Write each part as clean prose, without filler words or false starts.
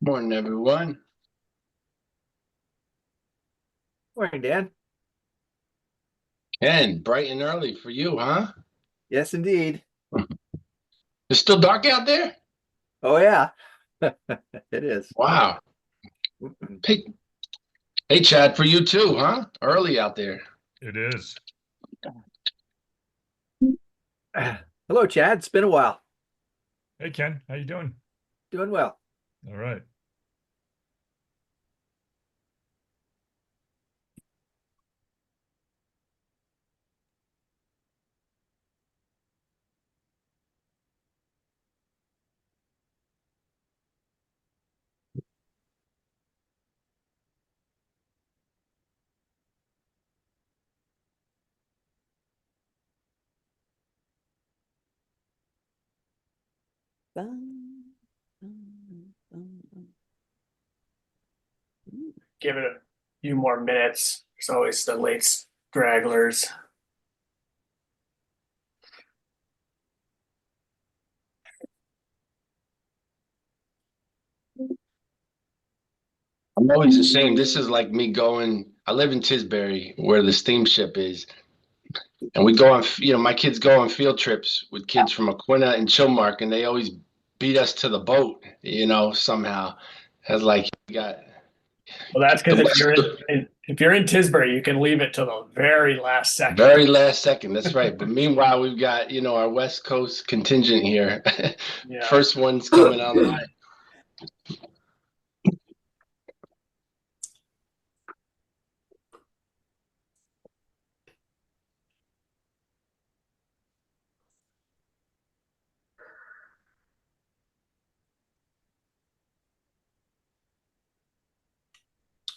Morning, everyone. Morning, Dan. And bright and early for you, huh? Yes, indeed. It's still dark out there? Oh, yeah, it is. Wow. Hey, hey, Chad, for you too, huh? Early out there. It is. Hello, Chad. It's been a while. Hey, Ken, how you doing? Doing well. All right. Give it a few more minutes. There's always the late stragglers. I'm always ashamed. This is like me going, I live in Tisbury where the steamship is. And we go on, my kids go on field trips with kids from Aquina and Chilmark, and they always beat us to the boat, somehow. It's like you got Well, that's the because if you're in Tisbury, you can leave it till the very last second. very last second. That's right. But meanwhile, we've got, our West Coast contingent here. Yeah. First one's coming online.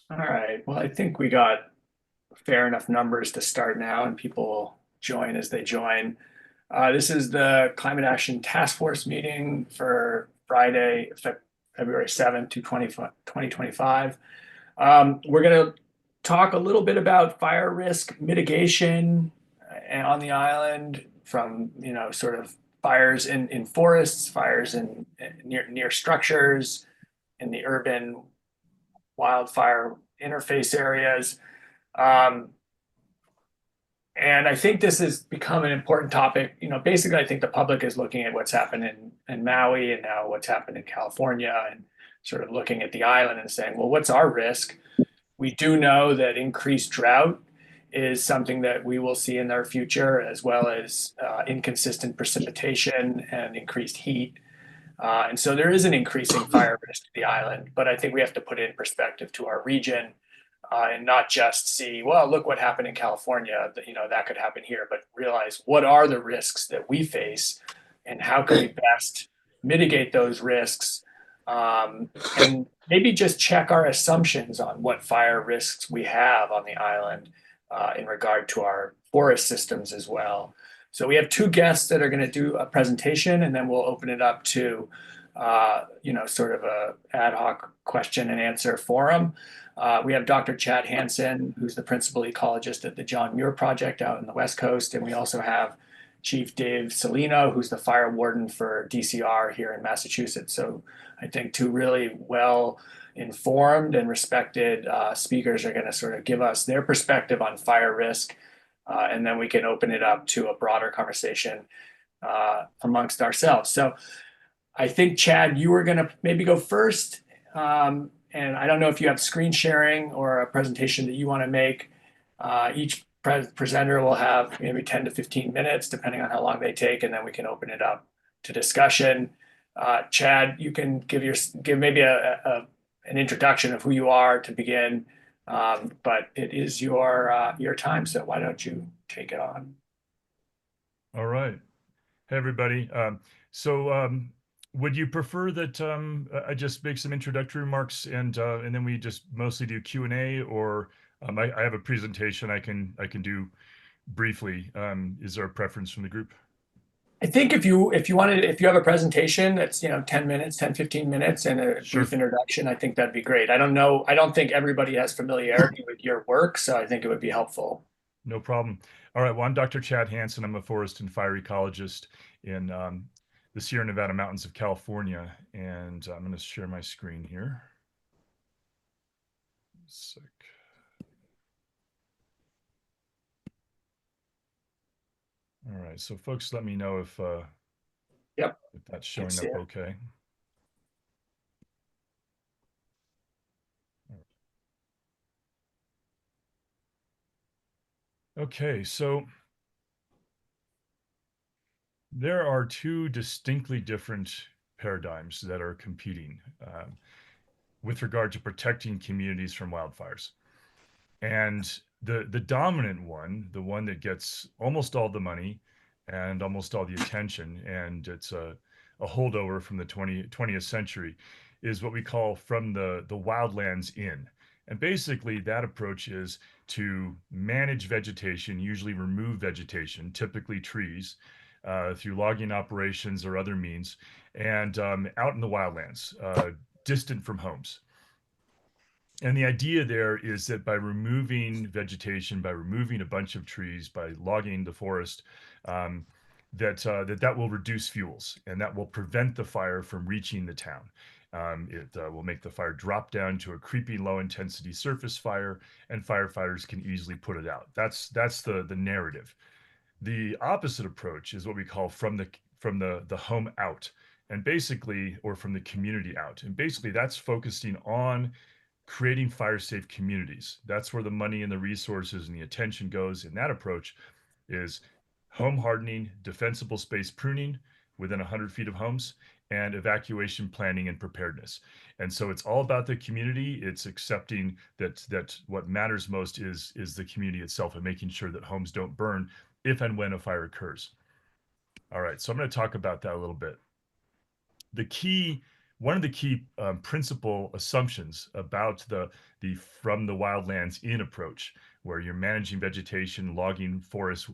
All right. Well, I think we got fair enough numbers to start now, and people will join as they join. This is the Climate Action Task Force meeting for Friday, February 7th, 2025. We're going to talk a little bit about fire risk mitigation on the island from, sort of fires in forests, fires in near structures, in the urban wildfire interface areas. And I think this has become an important topic. Basically, I think the public is looking at what's happened in Maui and now what's happened in California and sort of looking at the island and saying, well, what's our risk? We do know that increased drought is something that we will see in our future, as well as inconsistent precipitation and increased heat. And so there is an increasing fire risk to the island, but I think we have to put it in perspective to our region and not just see, well, look what happened in California, that could happen here, but realize what are the risks that we face and how can we best mitigate those risks, and maybe just check our assumptions on what fire risks we have on the island in regard to our forest systems as well. So we have two guests that are going to do a presentation, and then we'll open it up to, sort of a ad hoc question and answer forum. We have Dr. Chad Hanson, who's the principal ecologist at the John Muir Project out in the West Coast. And we also have Chief Dave Celino, who's the fire warden for DCR here in Massachusetts. So I think two really well informed and respected speakers are going to sort of give us their perspective on fire risk. And then we can open it up to a broader conversation amongst ourselves. So I think, Chad, you were going to maybe go first. And I don't know if you have screen sharing or a presentation that you want to make. Each presenter will have maybe 10 to 15 minutes, depending on how long they take, and then we can open it up to discussion. Chad, you can give maybe an introduction of who you are to begin, but it is your time, so why don't you take it on? All right. Hey, everybody. Would you prefer that I just make some introductory remarks and then we just mostly do Q&A, or I have a presentation I can do briefly. Is there a preference from the group? I think if you have a presentation that's 10 minutes, 10, 15 minutes and a Sure. brief introduction, I think that'd be great. I don't think everybody has familiarity with your work, so I think it would be helpful. No problem. All right. Well, I'm Dr. Chad Hanson. I'm a forest and fire ecologist in the Sierra Nevada mountains of California. And I'm going to share my screen here. Sec. All right, so folks, let me know if Yep. if that's showing up okay. Okay, so there are two distinctly different paradigms that are competing with regard to protecting communities from wildfires. And the dominant one, the one that gets almost all the money and almost all the attention, and it's a holdover from the 20th century, is what we call from the wildlands in. And basically, that approach is to manage vegetation, usually remove vegetation, typically trees, through logging operations or other means, and out in the wildlands, distant from homes. And the idea there is that by removing vegetation, by removing a bunch of trees, by logging the forest, that will reduce fuels, and that will prevent the fire from reaching the town. It will make the fire drop down to a creepy low intensity surface fire, and firefighters can easily put it out. That's the narrative. The opposite approach is what we call from the home out, and basically, or from the community out. And basically that's focusing on creating fire safe communities. That's where the money and the resources and the attention goes. And that approach is home hardening, defensible space pruning within 100 feet of homes, and evacuation planning and preparedness. And so it's all about the community. It's accepting that what matters most is the community itself, and making sure that homes don't burn if and when a fire occurs. All right, so I'm going to talk about that a little bit. One of the key principal assumptions about the from the wildlands in approach, where you're managing vegetation, logging forests,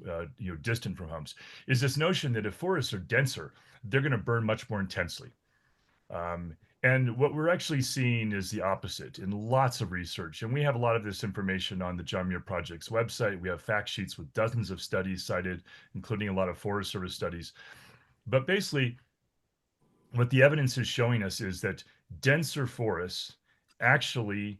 distant from homes, is this notion that if forests are denser, they're going to burn much more intensely. And what we're actually seeing is the opposite in lots of research. And we have a lot of this information on the John Muir Project's website. We have fact sheets with dozens of studies cited, including a lot of Forest Service studies. But basically, what the evidence is showing us is that denser forests actually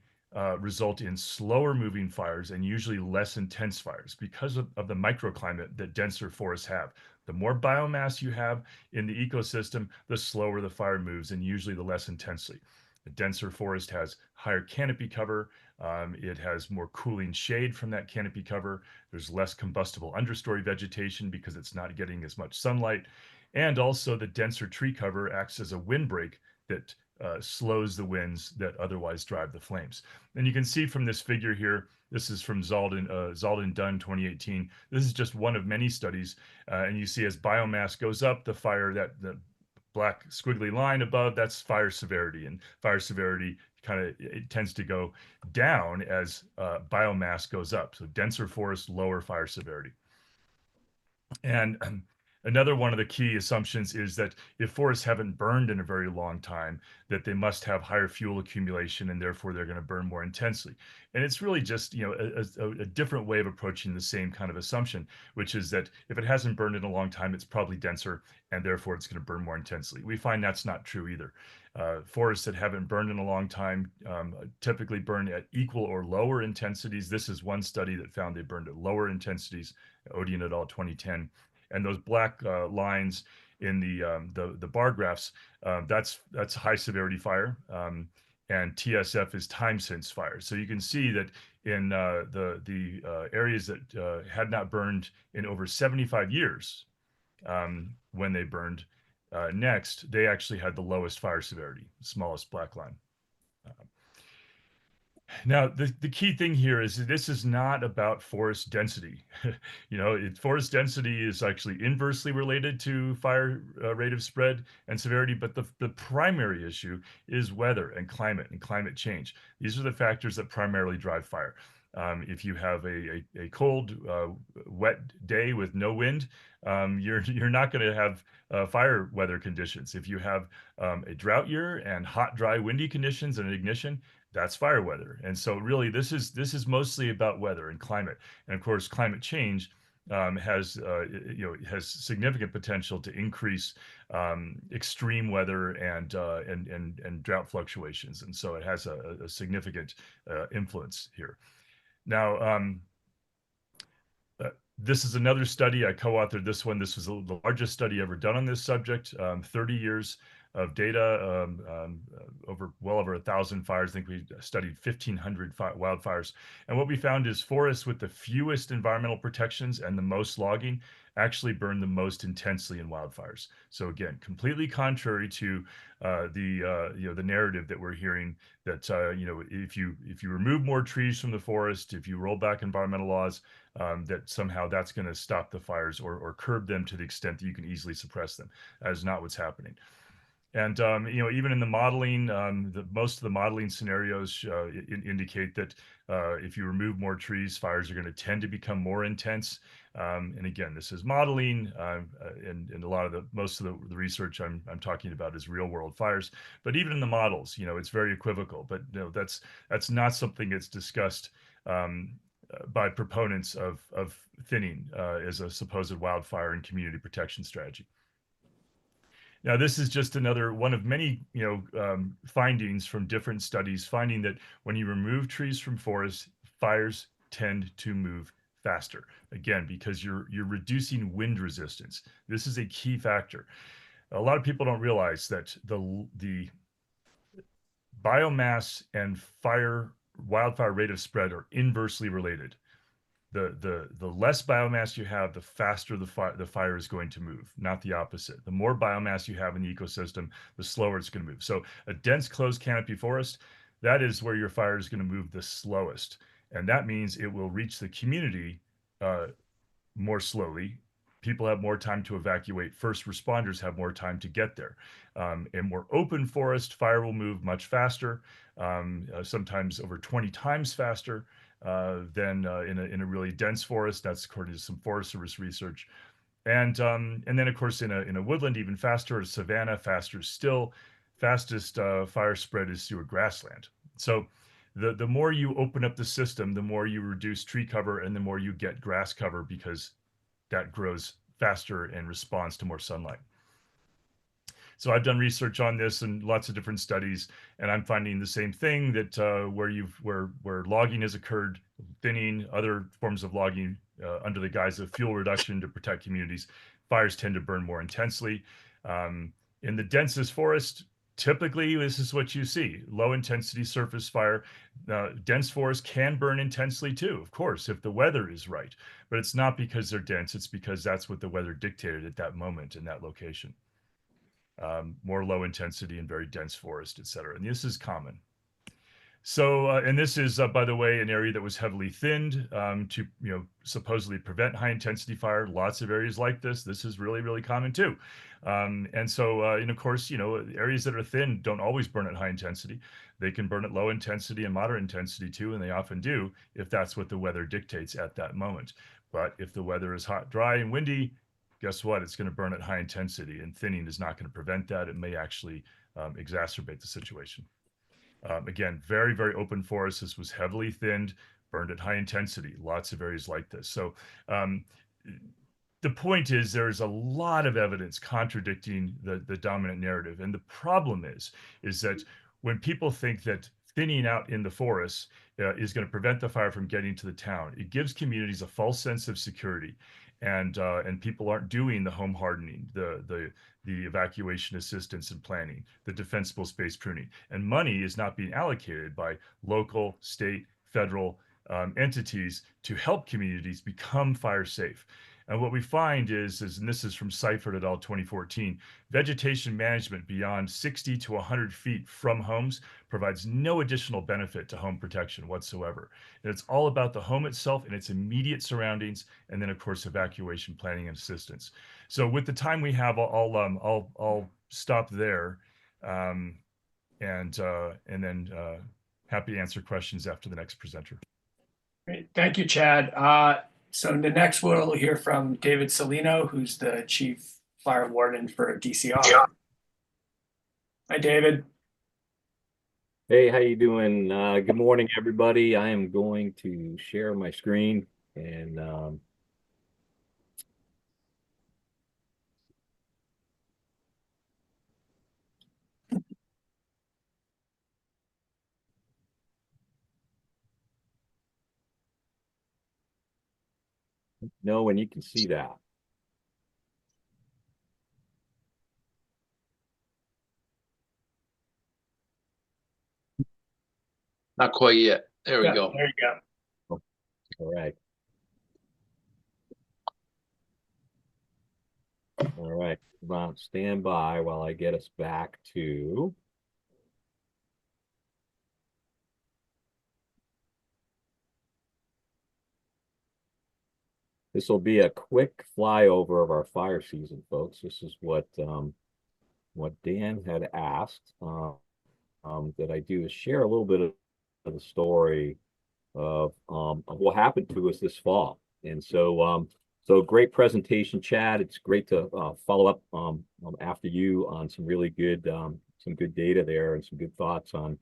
result in slower moving fires and usually less intense fires because of the microclimate that denser forests have. The more biomass you have in the ecosystem, the slower the fire moves, and usually the less intensely. A denser forest has higher canopy cover. It has more cooling shade from that canopy cover. There's less combustible understory vegetation because it's not getting as much sunlight. And also the denser tree cover acts as a windbreak that slows the winds that otherwise drive the flames. And you can see from this figure here, this is from Zalden Dunn 2018. This is just one of many studies. And you see as biomass goes up, the the black squiggly line above, that's fire severity. And fire severity it tends to go down as biomass goes up. So denser forest, lower fire severity. And another one of the key assumptions is that if forests haven't burned in a very long time, that they must have higher fuel accumulation, and therefore they're going to burn more intensely. And it's really just a different way of approaching the same kind of assumption, which is that if it hasn't burned in a long time, it's probably denser, and therefore it's going to burn more intensely. We find that's not true either. Forests that haven't burned in a long time typically burn at equal or lower intensities. This is one study that found they burned at lower intensities, Odian et al. 2010. And those black lines in the bar graphs, that's high severity fire, and TSF is time since fire. So you can see that in the areas that had not burned in over 75 years, when they burned next, they actually had the lowest fire severity, smallest black line. Now, the key thing here is that this is not about forest density. Forest density is actually inversely related to fire rate of spread and severity, but the primary issue is weather and climate change. These are the factors that primarily drive fire. If you have a cold, wet day with no wind, you're not going to have fire weather conditions. If you have a drought year and hot, dry, windy conditions and ignition, that's fire weather. And so really this is mostly about weather and climate. And of course, climate change has has significant potential to increase extreme weather and drought fluctuations, and so it has a significant influence here. Now, this is another study. I co-authored this one. This was the largest study ever done on this subject. 30 years of data, well over 1,000 fires. I think we studied 1,500 wildfires. And what we found is forests with the fewest environmental protections and the most logging actually burn the most intensely in wildfires. So again, completely contrary to the narrative that we're hearing that if you remove more trees from the forest, if you roll back environmental laws, that somehow that's going to stop the fires or curb them to the extent that you can easily suppress them. That is not what's happening. And even in the modeling, most of the modeling scenarios indicate that if you remove more trees, fires are going to tend to become more intense. And again, this is modeling, and a lot of most of the research I'm talking about is real world fires. But even in the models, it's very equivocal. But that's not something that's discussed by proponents of thinning as a supposed wildfire and community protection strategy. Now, this is just another one of many, findings from different studies, finding that when you remove trees from forests, fires tend to move faster. Again, because you're reducing wind resistance. This is a key factor. A lot of people don't realize that the biomass and wildfire rate of spread are inversely related. The less biomass you have, the faster the fire is going to move, not the opposite. The more biomass you have in the ecosystem, the slower it's going to move. So a dense closed canopy forest, that is where your fire is going to move the slowest. And that means it will reach the community more slowly. People have more time to evacuate. First responders have more time to get there. In more open forest, fire will move much faster, sometimes over 20 times faster than in a really dense forest. That's according to some Forest Service research. And then, of course, in a woodland, even faster. A savanna, faster still. Fastest fire spread is through a grassland. So the more you open up the system, the more you reduce tree cover and the more you get grass cover, because that grows faster and responds to more sunlight. So I've done research on this and lots of different studies, and I'm finding the same thing, that where logging has occurred, thinning, other forms of logging under the guise of fuel reduction to protect communities, fires tend to burn more intensely. In the densest forest, typically this is what you see: low intensity surface fire. Dense forests can burn intensely too, of course, if the weather is right, but it's not because they're dense, it's because that's what the weather dictated at that moment in that location. More low intensity and very dense forest, et cetera. And this is common. So, and this is, by the way, an area that was heavily thinned to, supposedly prevent high intensity fire. Lots of areas like this. This is really, really common too. And so, and of course, areas that are thin don't always burn at high intensity. They can burn at low intensity and moderate intensity too, and they often do if that's what the weather dictates at that moment. But if the weather is hot, dry, and windy, guess what? It's going to burn at high intensity, and thinning is not going to prevent that. It may actually exacerbate the situation. Again, very, very open forest. This was heavily thinned, burned at high intensity. Lots of areas like this. So the point is, there's a lot of evidence contradicting the dominant narrative. And the problem is that when people think that thinning out in the forests is going to prevent the fire from getting to the town, it gives communities a false sense of security. And people aren't doing the home hardening, the evacuation assistance and planning, the defensible space pruning, and money is not being allocated by local, state, federal entities to help communities become fire safe. And what we find is, and this is from Seifert et al. 2014, vegetation management beyond 60 to 100 feet from homes provides no additional benefit to home protection whatsoever. And it's all about the home itself and its immediate surroundings, and then of course evacuation planning and assistance. So with the time we have, I'll stop there, and then happy to answer questions after the next presenter. Great, thank you, Chad. So the next we'll hear from David Celino, who's the Chief Fire Warden for DCR. Hi, David. Hey, how you doing? Good morning, everybody. I am going to share my screen and know when you can see that. Not quite yet. There we Yeah, go. there you go. All right. All right. Stand by while I get us back to. This will be a quick flyover of our fire season, folks. This is what Dan had asked that I do is share a little bit of the story of what happened to us this fall. And so great presentation, Chad. It's great to follow up after you on some really good data there and some good thoughts on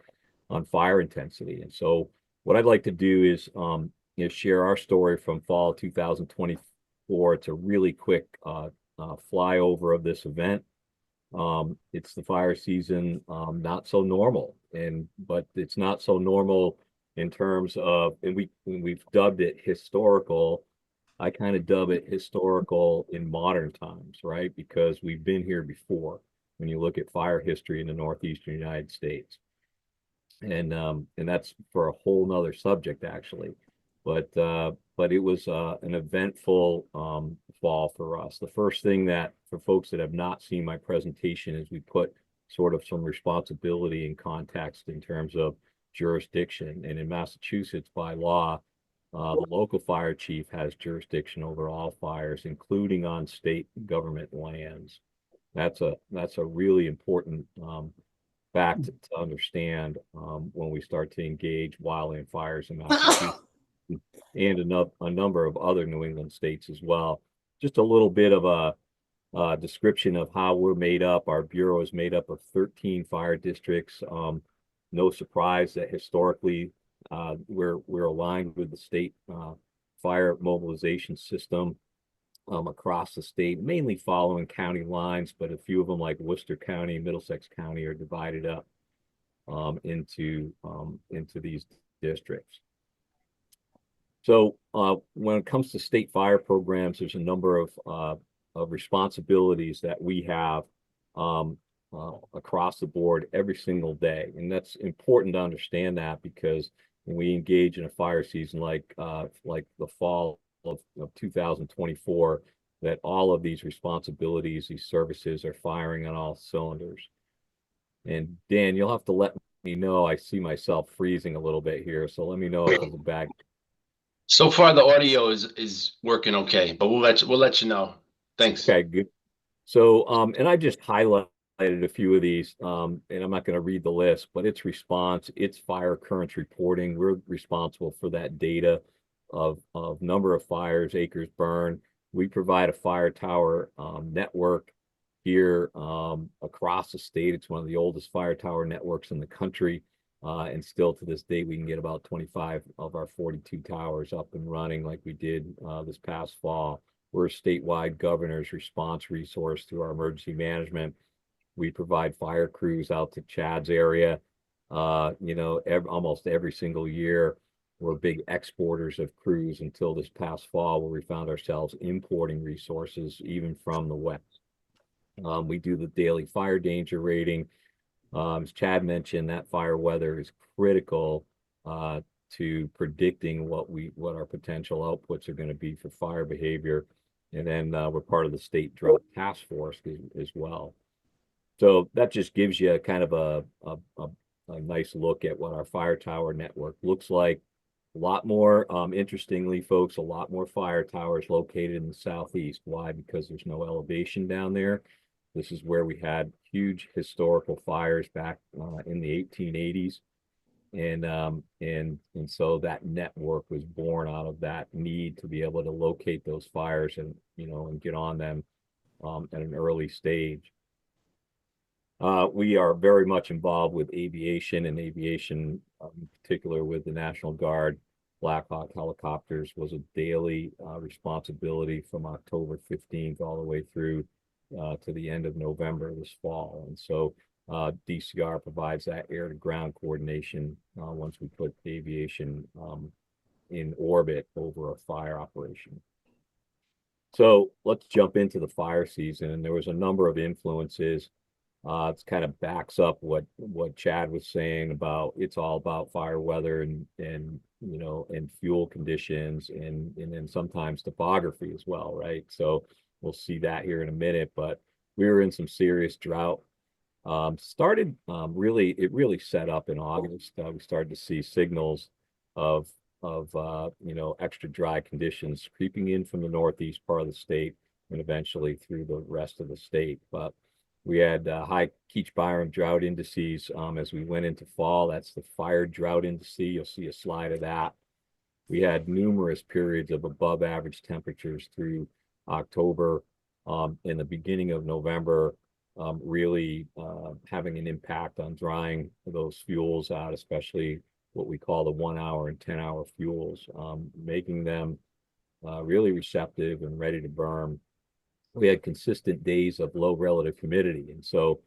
fire intensity. And so what I'd like to do is share our story from fall 2024. It's a really quick flyover of this event. It's the fire season, not so normal, but it's not so normal in terms of, and we've dubbed it historical. I kind of dub it historical in modern times, right? Because we've been here before when you look at fire history in the Northeastern United States. And that's for a whole nother subject, actually. But it was an eventful fall for us. The first thing that, for folks that have not seen my presentation, is we put sort of some responsibility and context in terms of jurisdiction. And in Massachusetts, by law, the local fire chief has jurisdiction over all fires, including on state government lands. That's a really important fact to understand when we start to engage wildland fires in Massachusetts and a number of other New England states as well. Just a little bit of a description of how we're made up. Our bureau is made up of 13 fire districts. No surprise that historically we're aligned with the state fire mobilization system across the state, mainly following county lines, but a few of them, like Worcester County, Middlesex County, are divided up into these districts. So when it comes to state fire programs, there's a number of responsibilities that we have across the board every single day, and that's important to understand that, because when we engage in a fire season like the fall of 2024, that all of these responsibilities, these services, are firing on all cylinders. And Dan, you'll have to let me know. I see myself freezing a little bit here, so let me know if there's a bag. So far, the audio is working okay, but we'll let you know. Thanks. Okay, good. So, and I just highlighted a few of these, and I'm not going to read the list, but it's response, it's fire occurrence reporting. We're responsible for that data of number of fires, acres burned. We provide a fire tower network here across the state. It's one of the oldest fire tower networks in the country. And still to this day, we can get about 25 of our 42 towers up and running like we did this past fall. We're a statewide governor's response resource through our emergency management. We provide fire crews out to Chad's area, almost every single year. We're big exporters of crews until this past fall, where we found ourselves importing resources even from the west. We do the daily fire danger rating. As Chad mentioned, that fire weather is critical to predicting what our potential outputs are going to be for fire behavior. And then we're part of the state drought task force as well. So that just gives you kind of a nice look at what our fire tower network looks like. A lot more, interestingly, folks, a lot more fire towers located in the southeast. Why? Because there's no elevation down there. This is where we had huge historical fires back in the 1880s. And so that network was born out of that need to be able to locate those fires and get on them at an early stage. We are very much involved with aviation, and aviation in particular with the National Guard. Black Hawk helicopters was a daily responsibility from October 15th all the way through to the end of November this fall. And so DCR provides that air to ground coordination once we put aviation in orbit over a fire operation. So let's jump into the fire season. And there was a number of influences. It's kind of backs up what Chad was saying about it's all about fire weather and and fuel conditions and then sometimes topography as well, right? So we'll see that here in a minute, but we were in some serious drought. It really set up in August. We started to see signals of extra dry conditions creeping in from the northeast part of the state and eventually through the rest of the state. But we had high Keach-Byram drought indices as we went into fall. That's the fire drought index. You'll see a slide of that. We had numerous periods of above average temperatures through October. In the beginning of November, really having an impact on drying those fuels out, especially what we call the 1 hour and 10-hour fuels, making them really receptive and ready to burn. We had consistent days of low relative humidity. And so,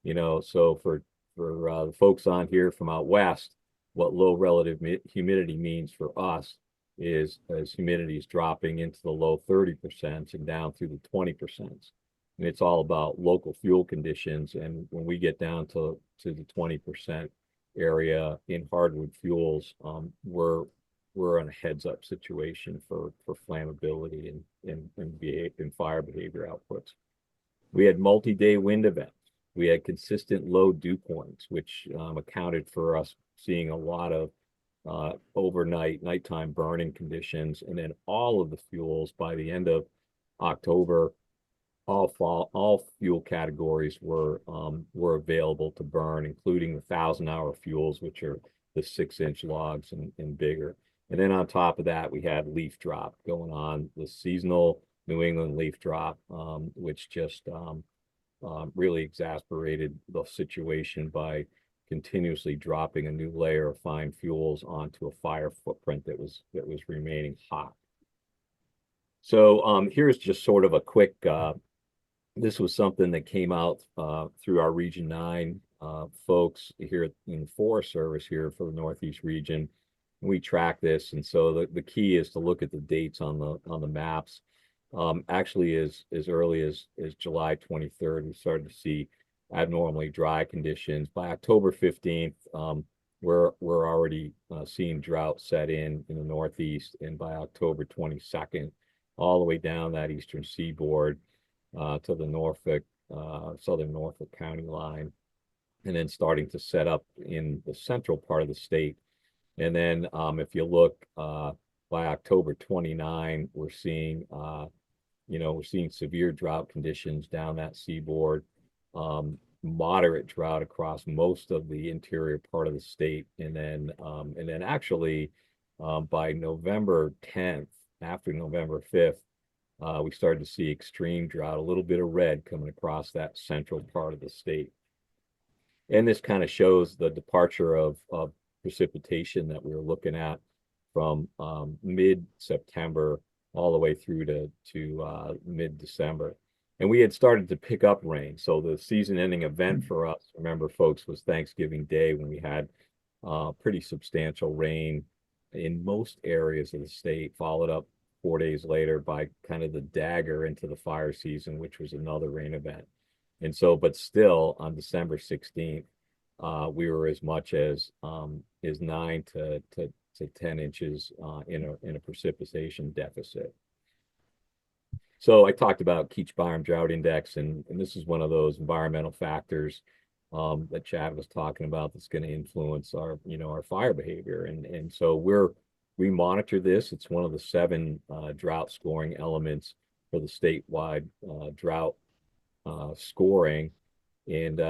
for the folks on here from out west, what low relative humidity means for us is as humidity is dropping into the low 30% and down through the 20%. And it's all about local fuel conditions. And when we get down to the 20% area in hardwood fuels, we're on a heads up situation for flammability and fire behavior outputs. We had multi-day wind events. We had consistent low dew points, which accounted for us seeing a lot of nighttime burning conditions. And then all of the fuels by the end of October, all fuel categories were available to burn, including the 1,000-hour fuels, which are the 6-inch logs and bigger. And then on top of that, we had leaf drop going on, the seasonal New England leaf drop, which just really exasperated the situation by continuously dropping a new layer of fine fuels onto a fire footprint that was remaining hot. So here's just sort of a quick, this was something that came out through our Region 9 folks here in the Forest Service here for the Northeast region. We track this, and so the key is to look at the dates on the maps. Actually, as early as July 23rd, we started to see abnormally dry conditions. By October 15th, we're already seeing drought set in the Northeast, and by October 22nd, all the way down that eastern seaboard to the southern Norfolk County line, and then starting to set up in the central part of the state. And then if you look by October 29, we're seeing severe drought conditions down that seaboard, moderate drought across most of the interior part of the state. And then actually by November 10th, after November 5th, we started to see extreme drought, a little bit of red coming across that central part of the state. And this kind of shows the departure of precipitation that we were looking at from mid-September all the way through to mid-December. And we had started to pick up rain. So the season-ending event for us, remember, folks, was Thanksgiving Day, when we had pretty substantial rain in most areas of the state, followed up 4 days later by kind of the dagger into the fire season, which was another rain event. And so, but still, on December 16th, we were as much as 9 to 10 inches in a precipitation deficit. So I talked about Keach-Byram drought index, and this is one of those environmental factors that Chad was talking about that's going to influence our fire behavior. And so we monitor this. It's one of the 7 drought scoring elements for the statewide drought scoring. And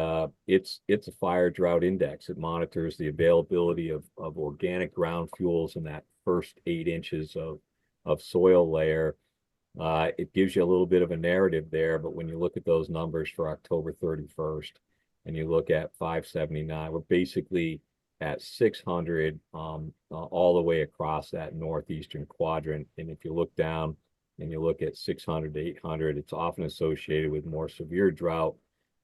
it's a fire drought index. It monitors the availability of organic ground fuels in that first 8 inches of soil layer. It gives you a little bit of a narrative there, but when you look at those numbers for October 31st and you look at 579, we're basically at 600 all the way across that northeastern quadrant. And if you look down and you look at 600 to 800, it's often associated with more severe drought,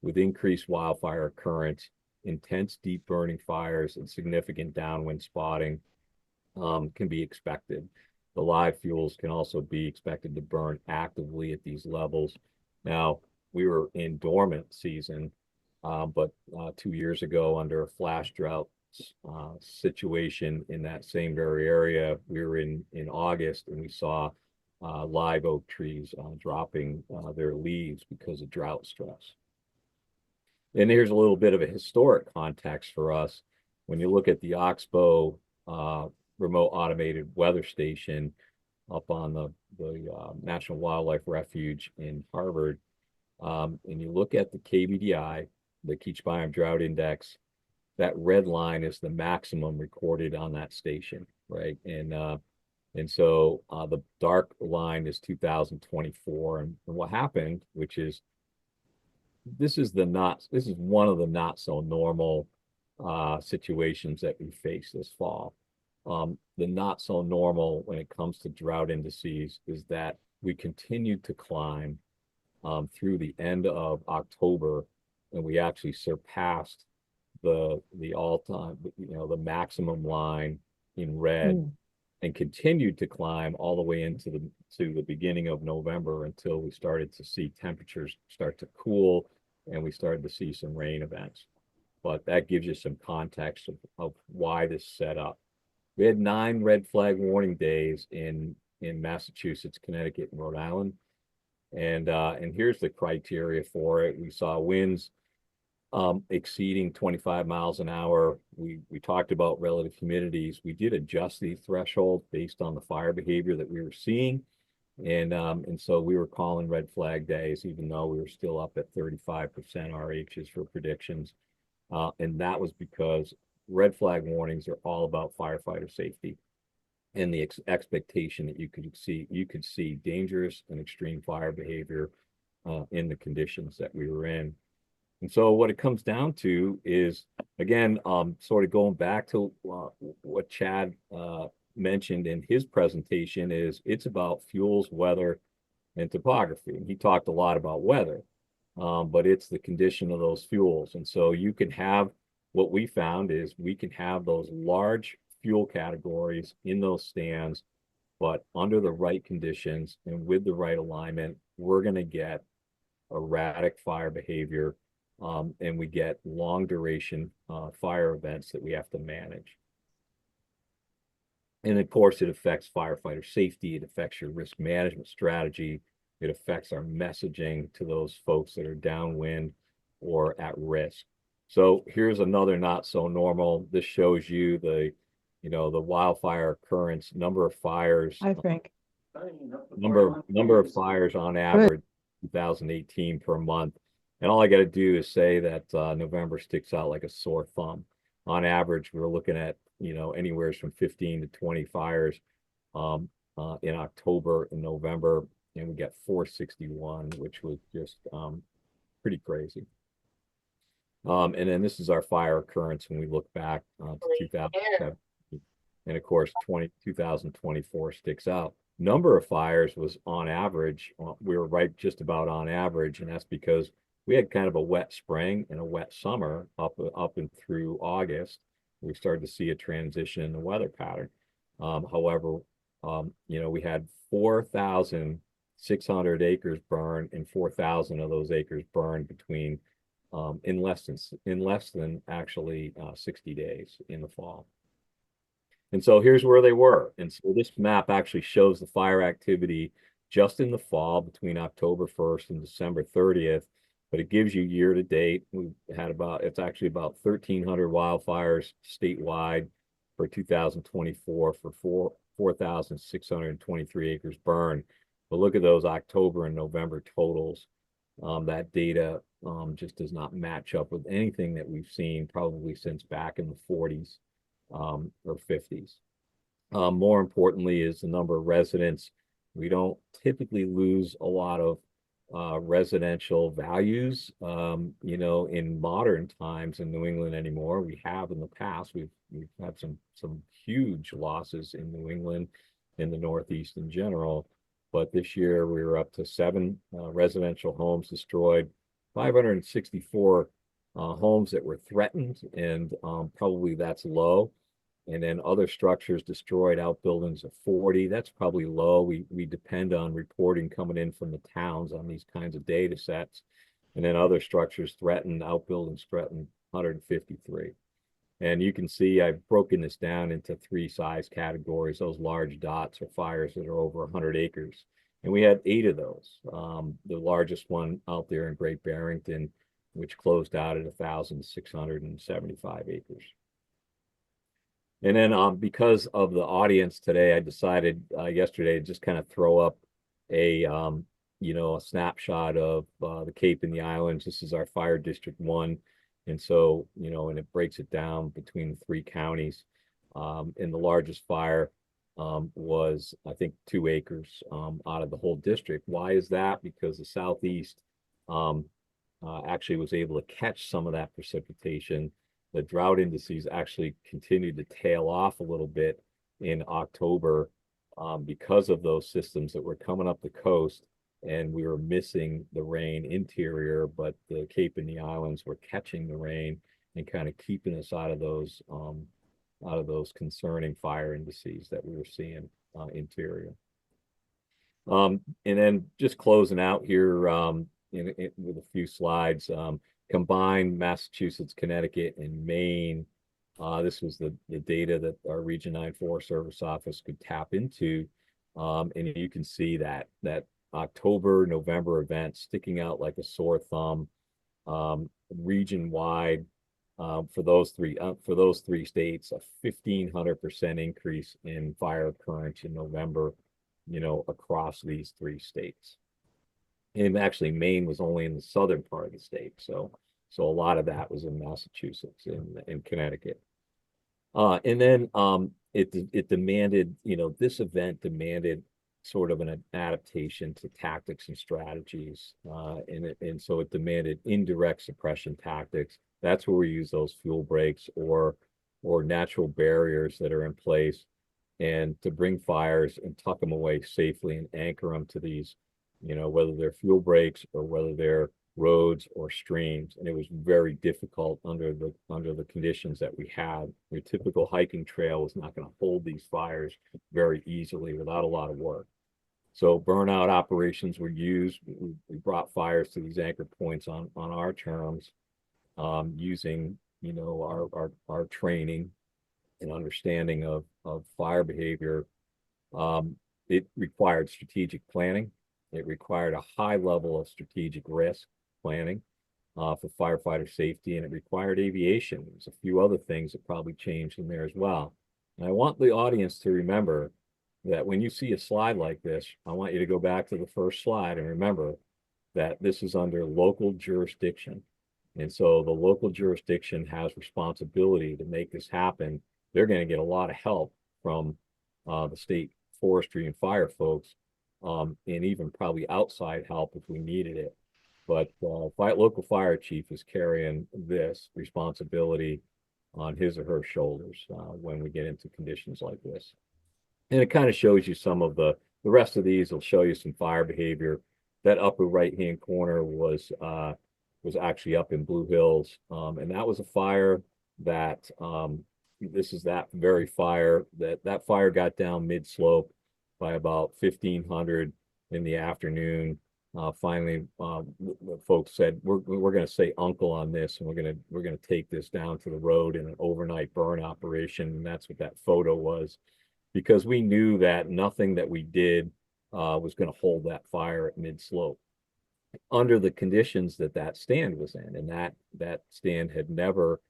with increased wildfire occurrence, intense deep burning fires, and significant downwind spotting can be expected. the live fuels can also be expected to burn actively at these levels. Now, we were in dormant season, but 2 years ago, under a flash drought situation in that same very area, we were in August, and we saw live oak trees dropping their leaves because of drought stress. And here's a little bit of a historic context for us. When you look at the Oxbow remote automated weather station up on the National Wildlife Refuge in Harvard, and you look at the KBDI, the Keach Biome Drought Index, that red line is the maximum recorded on that station, right? And so the dark line is 2024. And what happened, which is, this is one of the not so normal situations that we face this fall. The not so normal when it comes to drought indices is that we continued to climb through the end of October, and we actually surpassed the all-time, the maximum line in red, and continued to climb all the way into the beginning of November until we started to see temperatures start to cool and we started to see some rain events. But that gives you some context of why this set up. We had 9 red flag warning days in Massachusetts, Connecticut, and Rhode Island. And here's the criteria for it. We saw winds exceeding 25 miles an hour. We talked about relative humidities. We did adjust the threshold based on the fire behavior that we were seeing. And so we were calling red flag days, even though we were still up at 35% RHs for predictions. And that was because red flag warnings are all about firefighter safety and the expectation that you could see dangerous and extreme fire behavior in the conditions that we were in. And so what it comes down to is, again, sort of going back to what Chad mentioned in his presentation, is it's about fuels, weather, and topography. And he talked a lot about weather, but it's the condition of those fuels. And so you can have, what we found is we can have those large fuel categories in those stands, but under the right conditions and with the right alignment, we're going to get erratic fire behavior. And we get long duration fire events that we have to manage. And of course, it affects firefighter safety. It affects your risk management strategy. It affects our messaging to those folks that are downwind or at risk. So here's another not so normal. This shows you the wildfire occurrence, number of fires. Hi, Frank. Number of fires on average, 2018 per month. And all I got to do is say that November sticks out like a sore thumb. On average, we're looking at, anywhere from 15 to 20 fires in October and November, and we got 461, which was just pretty crazy. And then this is our fire occurrence when we look back to 2007. And of course, 2024 sticks out. Number of fires was on average, we were right just about on average, and that's because we had kind of a wet spring and a wet summer up and through August. We started to see a transition in the weather pattern. However, we had 4,600 acres burn, and 4,000 of those acres burned between in less than actually 60 days in the fall. And so here's where they were. And so this map actually shows the fire activity just in the fall between October 1st and December 30th. But it gives you year to date. We've had it's actually about 1,300 wildfires statewide for 2024 for 4,623 acres burned. But look at those October and November totals. That data just does not match up with anything that we've seen probably since back in the 40s or 50s. More importantly is the number of residents. We don't typically lose a lot of residential values, in modern times in New England anymore. We have in the past. We've had some huge losses in New England, in the Northeast in general. But this year we were up to 7 residential homes destroyed, 564 homes that were threatened, and probably that's low. And then other structures destroyed, outbuildings of 40. That's probably low. We depend on reporting coming in from the towns on these kinds of data sets. And then other structures threatened, outbuildings threatened 153. And you can see I've broken this down into 3 size categories. Those large dots are fires that are over 100 acres. And we had 8 of those. The largest one out there in Great Barrington, which closed out at 1,675 acres. And then because of the audience today, I decided yesterday to just kind of throw up a snapshot of the Cape and the Islands. This is our fire district 1. And so, and it breaks it down between the 3 counties. And the largest fire was, I think, 2 acres out of the whole district. Why is that? Because the Southeast actually was able to catch some of that precipitation. The drought indices actually continued to tail off a little bit in October because of those systems that were coming up the coast, and we were missing the rain interior, but the Cape and the Islands were catching the rain and kind of keeping us out of those concerning fire indices that we were seeing interior. And then just closing out here with a few slides. Combined Massachusetts, Connecticut, and Maine. This was the data that our Region 9 Forest Service office could tap into. And you can see that October, November event sticking out like a sore thumb, region-wide for those three states, a 1,500% increase in fire occurrence in November, across these 3 states. And actually, Maine was only in the southern part of the state, so a lot of that was in Massachusetts and Connecticut. And then it demanded, this event demanded sort of an adaptation to tactics and strategies, and so it demanded indirect suppression tactics. That's where we use those fuel breaks or natural barriers that are in place, and to bring fires and tuck them away safely and anchor them to these, whether they're fuel breaks or whether they're roads or streams. And it was very difficult under the conditions that we had. Your typical hiking trail was not going to hold these fires very easily without a lot of work. So burnout operations were used. We brought fires to these anchor points on our terms, using our training and understanding of fire behavior. It required strategic planning. It required a high level of strategic risk planning for firefighter safety, and it required aviation. There's a few other things that probably changed in there as well. And I want the audience to remember that when you see a slide like this, I want you to go back to the first slide and remember that this is under local jurisdiction. And so the local jurisdiction has responsibility to make this happen. They're going to get a lot of help from the state forestry and fire folks, and even probably outside help if we needed it. But local fire chief is carrying this responsibility on his or her shoulders when we get into conditions like this. And it kind of shows you some of the rest of these will show you some fire behavior. That upper right-hand corner was actually up in Blue Hills. And that was a fire that, this is that very fire, that fire got down mid-slope by about 1,500 in the afternoon. Finally, folks said, we're going to say uncle on this, and we're going to take this down to the road in an overnight burn operation. And that's what that photo was, because we knew that nothing that we did was going to hold that fire at mid-slope under the conditions that stand was in. And that stand had never,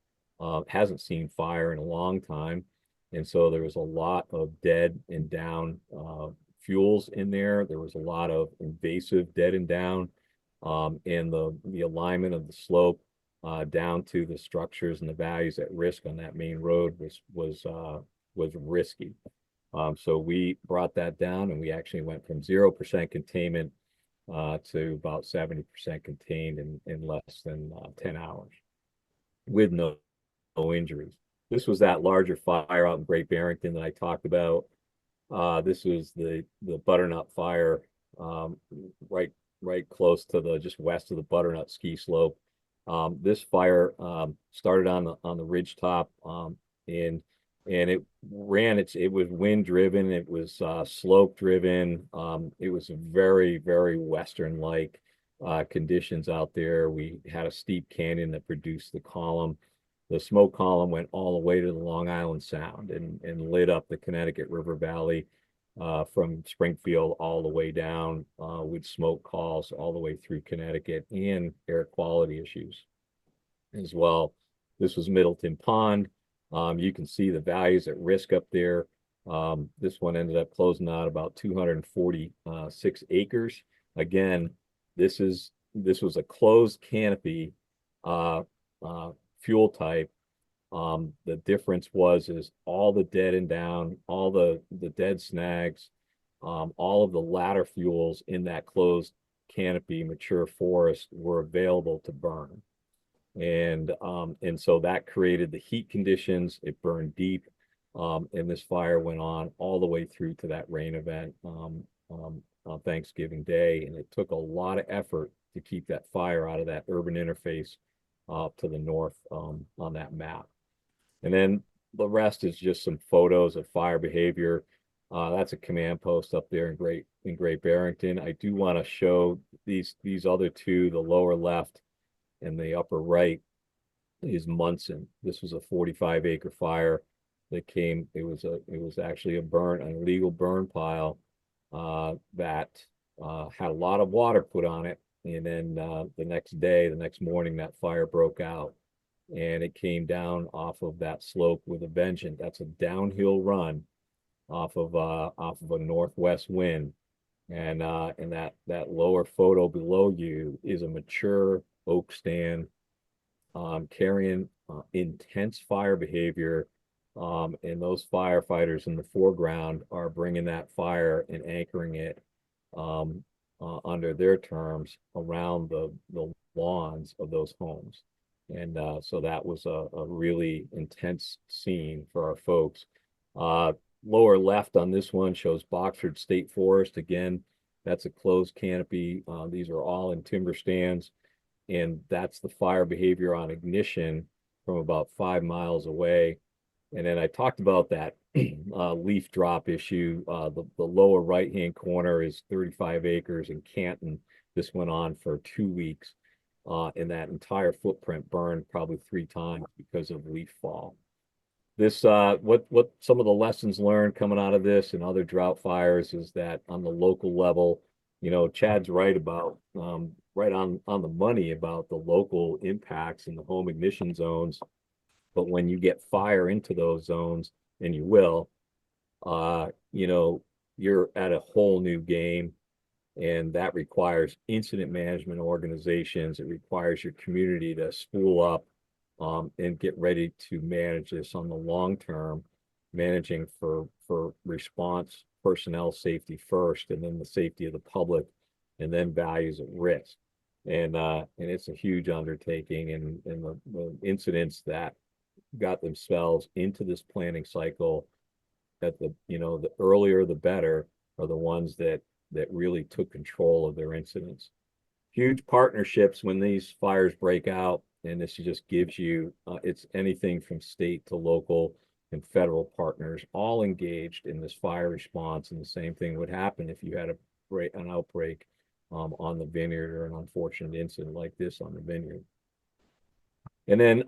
hasn't seen fire in a long time. And so there was a lot of dead and down fuels in there. There was a lot of invasive dead and down, and the alignment of the slope down to the structures and the values at risk on that main road was risky. So we brought that down, and we actually went from 0% containment to about 70% contained in less than 10 hours with no injuries. This was that larger fire out in Great Barrington that I talked about. This was the Butternut fire, right close to just west of the Butternut ski slope. This fire started on the ridge top, and and it was wind driven, it was slope driven. It was very, very Western like conditions out there. We had a steep canyon that produced the column. The smoke column went all the way to the Long Island Sound and lit up the Connecticut River Valley from Springfield all the way down with smoke calls all the way through Connecticut, and air quality issues as well. This was Middleton Pond. You can see the values at risk up there. This one ended up closing out about 246 acres. Again, this was a closed canopy fuel type. The difference is all the dead and down, all the dead snags, all of the ladder fuels in that closed canopy mature forest were available to burn. And so that created the heat conditions. It burned deep, and this fire went on all the way through to that rain event on Thanksgiving Day. And it took a lot of effort to keep that fire out of that urban interface to the north on that map. And then the rest is just some photos of fire behavior. That's a command post up there in Great Barrington. I do want to show these other two, the lower left and the upper right is Munson. This was a 45-acre fire that came. It was actually an illegal burn pile that had a lot of water put on it. And then the next morning, that fire broke out, and it came down off of that slope with a vengeance. That's a downhill run off of a northwest wind, and that lower photo below you is a mature oak stand carrying intense fire behavior, and those firefighters in the foreground are bringing that fire and anchoring it under their terms around the lawns of those homes. And so that was a really intense scene for our folks. Lower left on this one shows Boxford State Forest. Again, that's a closed canopy. These are all in timber stands, and that's the fire behavior on ignition from about 5 miles away. And then I talked about that leaf drop issue. The lower right-hand corner is 35 acres in Canton. This went on for 2 weeks, and that entire footprint burned probably 3 times because of leaf fall. This what some of the lessons learned coming out of this and other drought fires is that on the local level, Chad's right about right on the money about the local impacts in the home ignition zones. But when you get fire into those zones, and you will, you're at a whole new game, and that requires incident management organizations. It requires your community to spool up and get ready to manage this on the long term, managing for response personnel safety first, and then the safety of the public, and then values at risk. And it's a huge undertaking, and the incidents that got themselves into this planning cycle that the earlier the better are the ones that really took control of their incidents. Huge partnerships when these fires break out, and this just gives you it's anything from state to local and federal partners all engaged in this fire response. And the same thing would happen if you had an outbreak on the vineyard, or an unfortunate incident like this on the vineyard. And then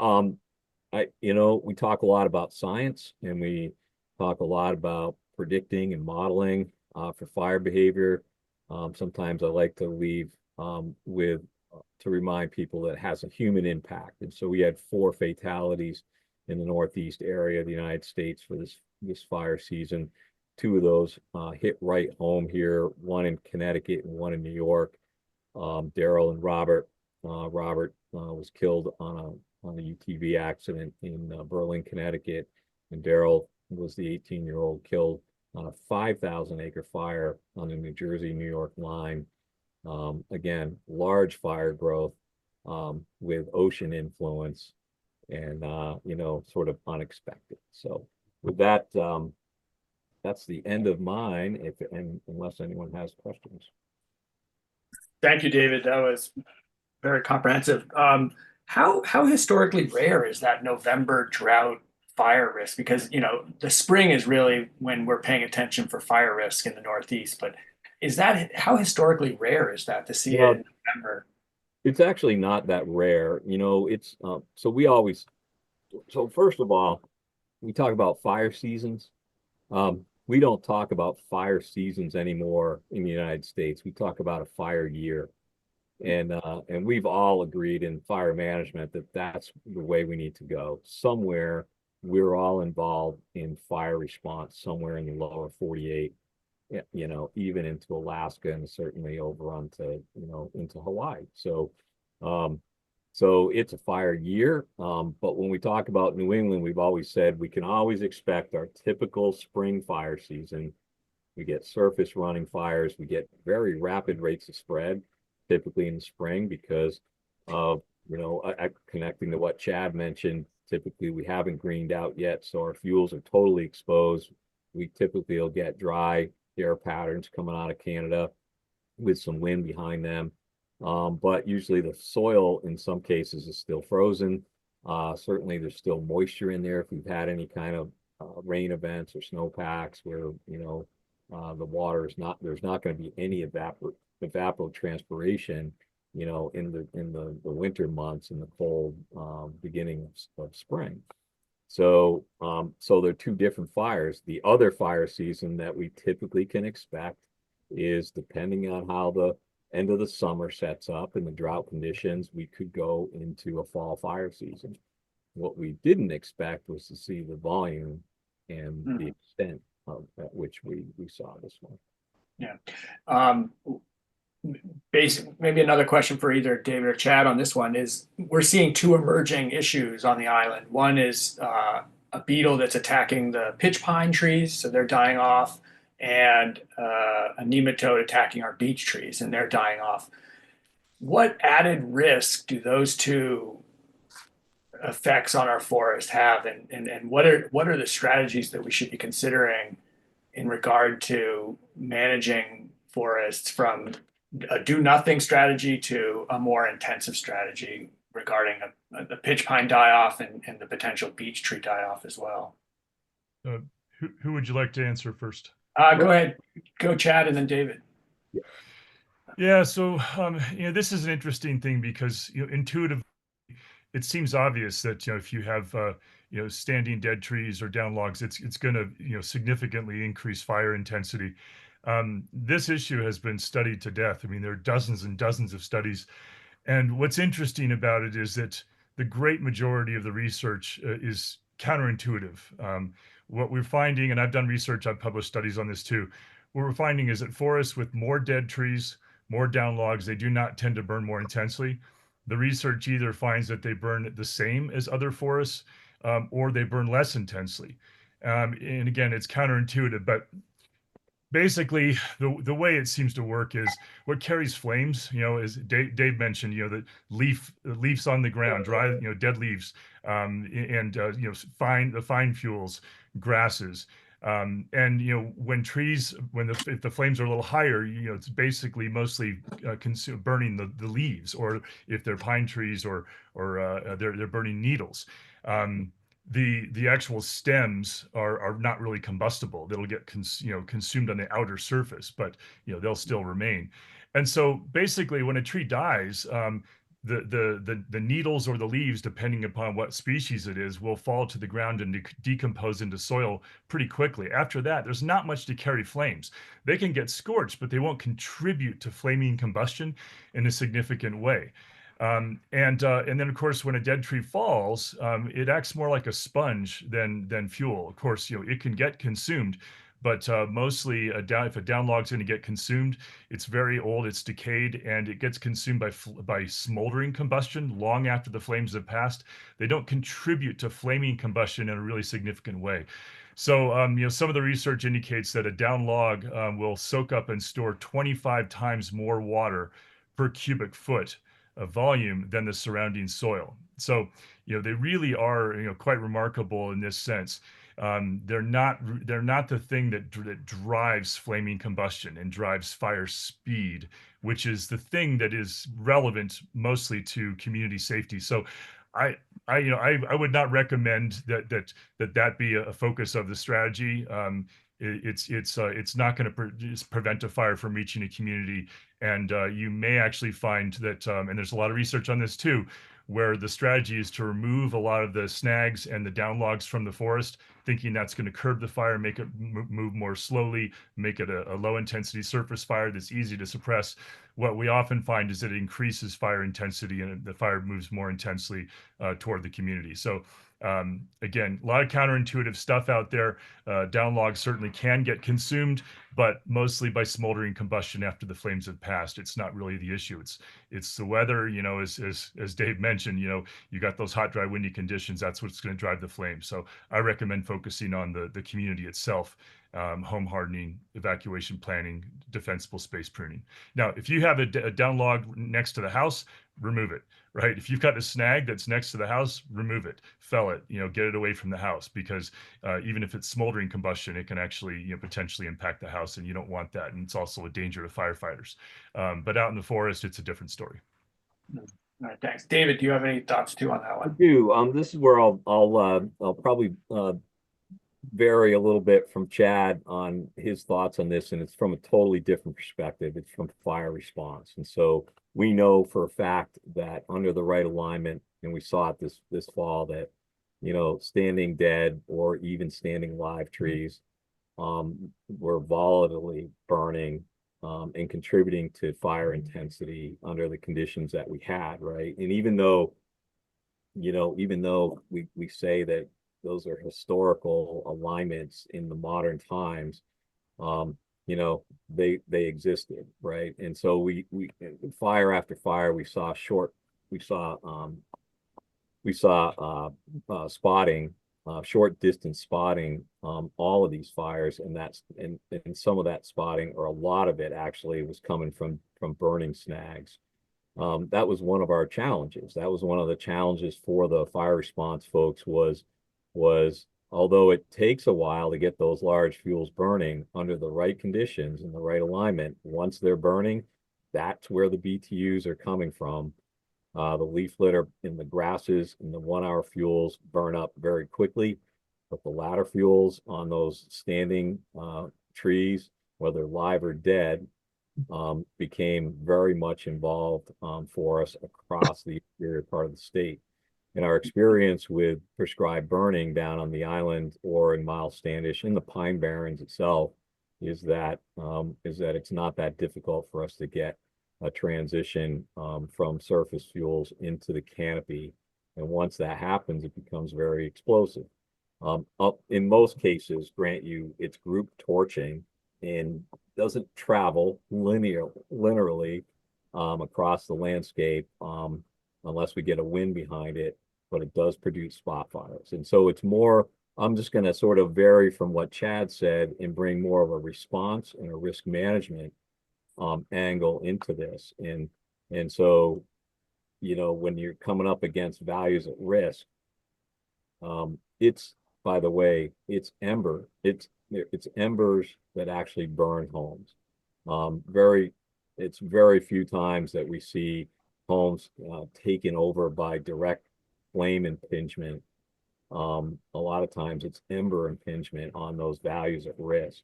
we talk a lot about science, and we talk a lot about predicting and modeling for fire behavior. Sometimes I like to leave to remind people that it has a human impact. And so we had 4 fatalities in the Northeast area of the United States for this fire season. 2 of those hit right home here, one in Connecticut and one in New York. Daryl and Robert. Robert was killed on a UTV accident in Berlin, Connecticut, and Daryl was the 18-year-old killed on a 5,000-acre fire on the New Jersey-New York line. Again, large fire growth with ocean influence, and sort of unexpected. So with that, that's the end of mine. Unless anyone has questions. Thank you, David. That was very comprehensive. How historically rare is that November drought fire risk? Because, the spring is really when we're paying attention for fire risk in the Northeast, but how historically rare is that to see it in November? It's actually not that rare. It's so first of all, we talk about fire seasons. We don't talk about fire seasons anymore in the United States. We talk about a fire year. And we've all agreed in fire management that that's the way we need to go. Somewhere we're all involved in fire response, somewhere in the lower 48, even into Alaska and certainly over onto, into Hawaii. So it's a fire year. But when we talk about New England, we've always said we can always expect our typical spring fire season. We get surface running fires. We get very rapid rates of spread, typically in the spring, because of, connecting to what Chad mentioned, typically we haven't greened out yet. So our fuels are totally exposed. We typically will get dry air patterns coming out of Canada with some wind behind them. But usually the soil in some cases is still frozen. Certainly there's still moisture in there if we've had any kind of rain events or snowpacks where, the water is there's not going to be any evapotranspiration, in the winter months, in the cold beginning of spring. So they're two different fires. The other fire season that we typically can expect is, depending on how the end of the summer sets up and the drought conditions, we could go into a fall fire season. What we didn't expect was to see the volume and the extent at which we saw this one. Yeah. Maybe another question for either David or Chad on this one is, we're seeing two emerging issues on the island. One is a beetle that's attacking the pitch pine trees, so they're dying off, and a nematode attacking our beech trees, and they're dying off. What added risk do those two effects on our forest have, and what are the strategies that we should be considering in regard to managing forests, from a do nothing strategy to a more intensive strategy regarding the pitch pine die off and the potential beech tree die off as well? Who would you like to answer first? Go ahead, go Chad, and then David. Yeah, so this is an interesting thing because intuitively it seems obvious that if you have standing dead trees or down logs, it's going to significantly increase fire intensity. This issue has been studied to death. I mean, there are dozens and dozens of studies, and what's interesting about it is that the great majority of the research is counterintuitive. What we're finding, and I've done research, I've published studies on this too, what we're finding is that forests with more dead trees, more down logs, they do not tend to burn more intensely. The research either finds that they burn the same as other forests, or they burn less intensely. And again, it's counterintuitive, but basically the way it seems to work is what carries flames, as Dave mentioned, the leaves on the ground, dry, dead leaves, and the fine fuels, grasses. And when if the flames are a little higher, it's basically mostly burning the leaves, or if they're pine trees, or they're burning needles. The actual stems are not really combustible. That'll get consumed on the outer surface, but they'll still remain. And so basically, when a tree dies, the needles or the leaves, depending upon what species it is, will fall to the ground and decompose into soil pretty quickly. After that, there's not much to carry flames. They can get scorched, but they won't contribute to flaming combustion in a significant way. And then, of course, when a dead tree falls, it acts more like a sponge than fuel. Of course, it can get consumed, but mostly if a down log's going to get consumed, it's very old, it's decayed, and it gets consumed by smoldering combustion long after the flames have passed. They don't contribute to flaming combustion in a really significant way. So, some of the research indicates that a down log will soak up and store 25 times more water per cubic foot of volume than the surrounding soil. So, they really are, quite remarkable in this sense. They're not the thing that drives flaming combustion and drives fire speed, which is the thing that is relevant mostly to community safety. So I would not recommend that be a focus of the strategy. It's not going to prevent a fire from reaching a community, and you may actually find that, and there's a lot of research on this too, where the strategy is to remove a lot of the snags and the down logs from the forest, thinking that's going to curb the fire, make it move more slowly, make it a low intensity surface fire that's easy to suppress. What we often find is that it increases fire intensity and the fire moves more intensely toward the community. So again, a lot of counterintuitive stuff out there. Down logs certainly can get consumed, but mostly by smoldering combustion after the flames have passed. It's not really the issue. It's the weather, as Dave mentioned, you got those hot, dry, windy conditions. That's what's going to drive the flame. So I recommend focusing on the community itself, home hardening, evacuation planning, defensible space pruning. Now, if you have a down log next to the house, remove it, right? If you've got a snag that's next to the house, remove it, fell it, get it away from the house, because even if it's smoldering combustion, it can actually, potentially impact the house, and you don't want that. And it's also a danger to firefighters. But out in the forest, it's a different story. All right, thanks. David, do you have any thoughts too on that I one? do. This is where I'll probably vary a little bit from Chad on his thoughts on this, and it's from a totally different perspective. It's from fire response. And so we know for a fact that under the right alignment, and we saw it this fall, that standing dead or even standing live trees were volatilely burning and contributing to fire intensity under the conditions that we had, right? And even though we say that those are historical alignments in the modern times, they existed, right? And so we fire after fire, we saw spotting, short distance spotting, all of these fires, and some of that spotting, or a lot of it actually, was coming from burning snags. That was one of our challenges. That was one of the challenges for the fire response folks was although it takes a while to get those large fuels burning under the right conditions and the right alignment, once they're burning, that's where the BTUs are coming from. The leaf litter in the grasses and the 1 hour fuels burn up very quickly, but the ladder fuels on those standing trees, whether live or dead, became very much involved for us across the interior part of the state. In our experience with prescribed burning down on the island or in Miles Standish in the Pine Barrens itself is that it's not that difficult for us to get a transition from surface fuels into the canopy. And once that happens, it becomes very explosive. In most cases, grant you, it's group torching and doesn't travel linearly across the landscape unless we get a wind behind it, but it does produce spot fires. And so it's more, I'm just going to sort of vary from what Chad said and bring more of a response and a risk management angle into this. And so, when you're coming up against values at risk, it's, by the way, it's embers that actually burn homes. It's very few times that we see homes taken over by direct flame impingement. A lot of times it's ember impingement on those values at risk.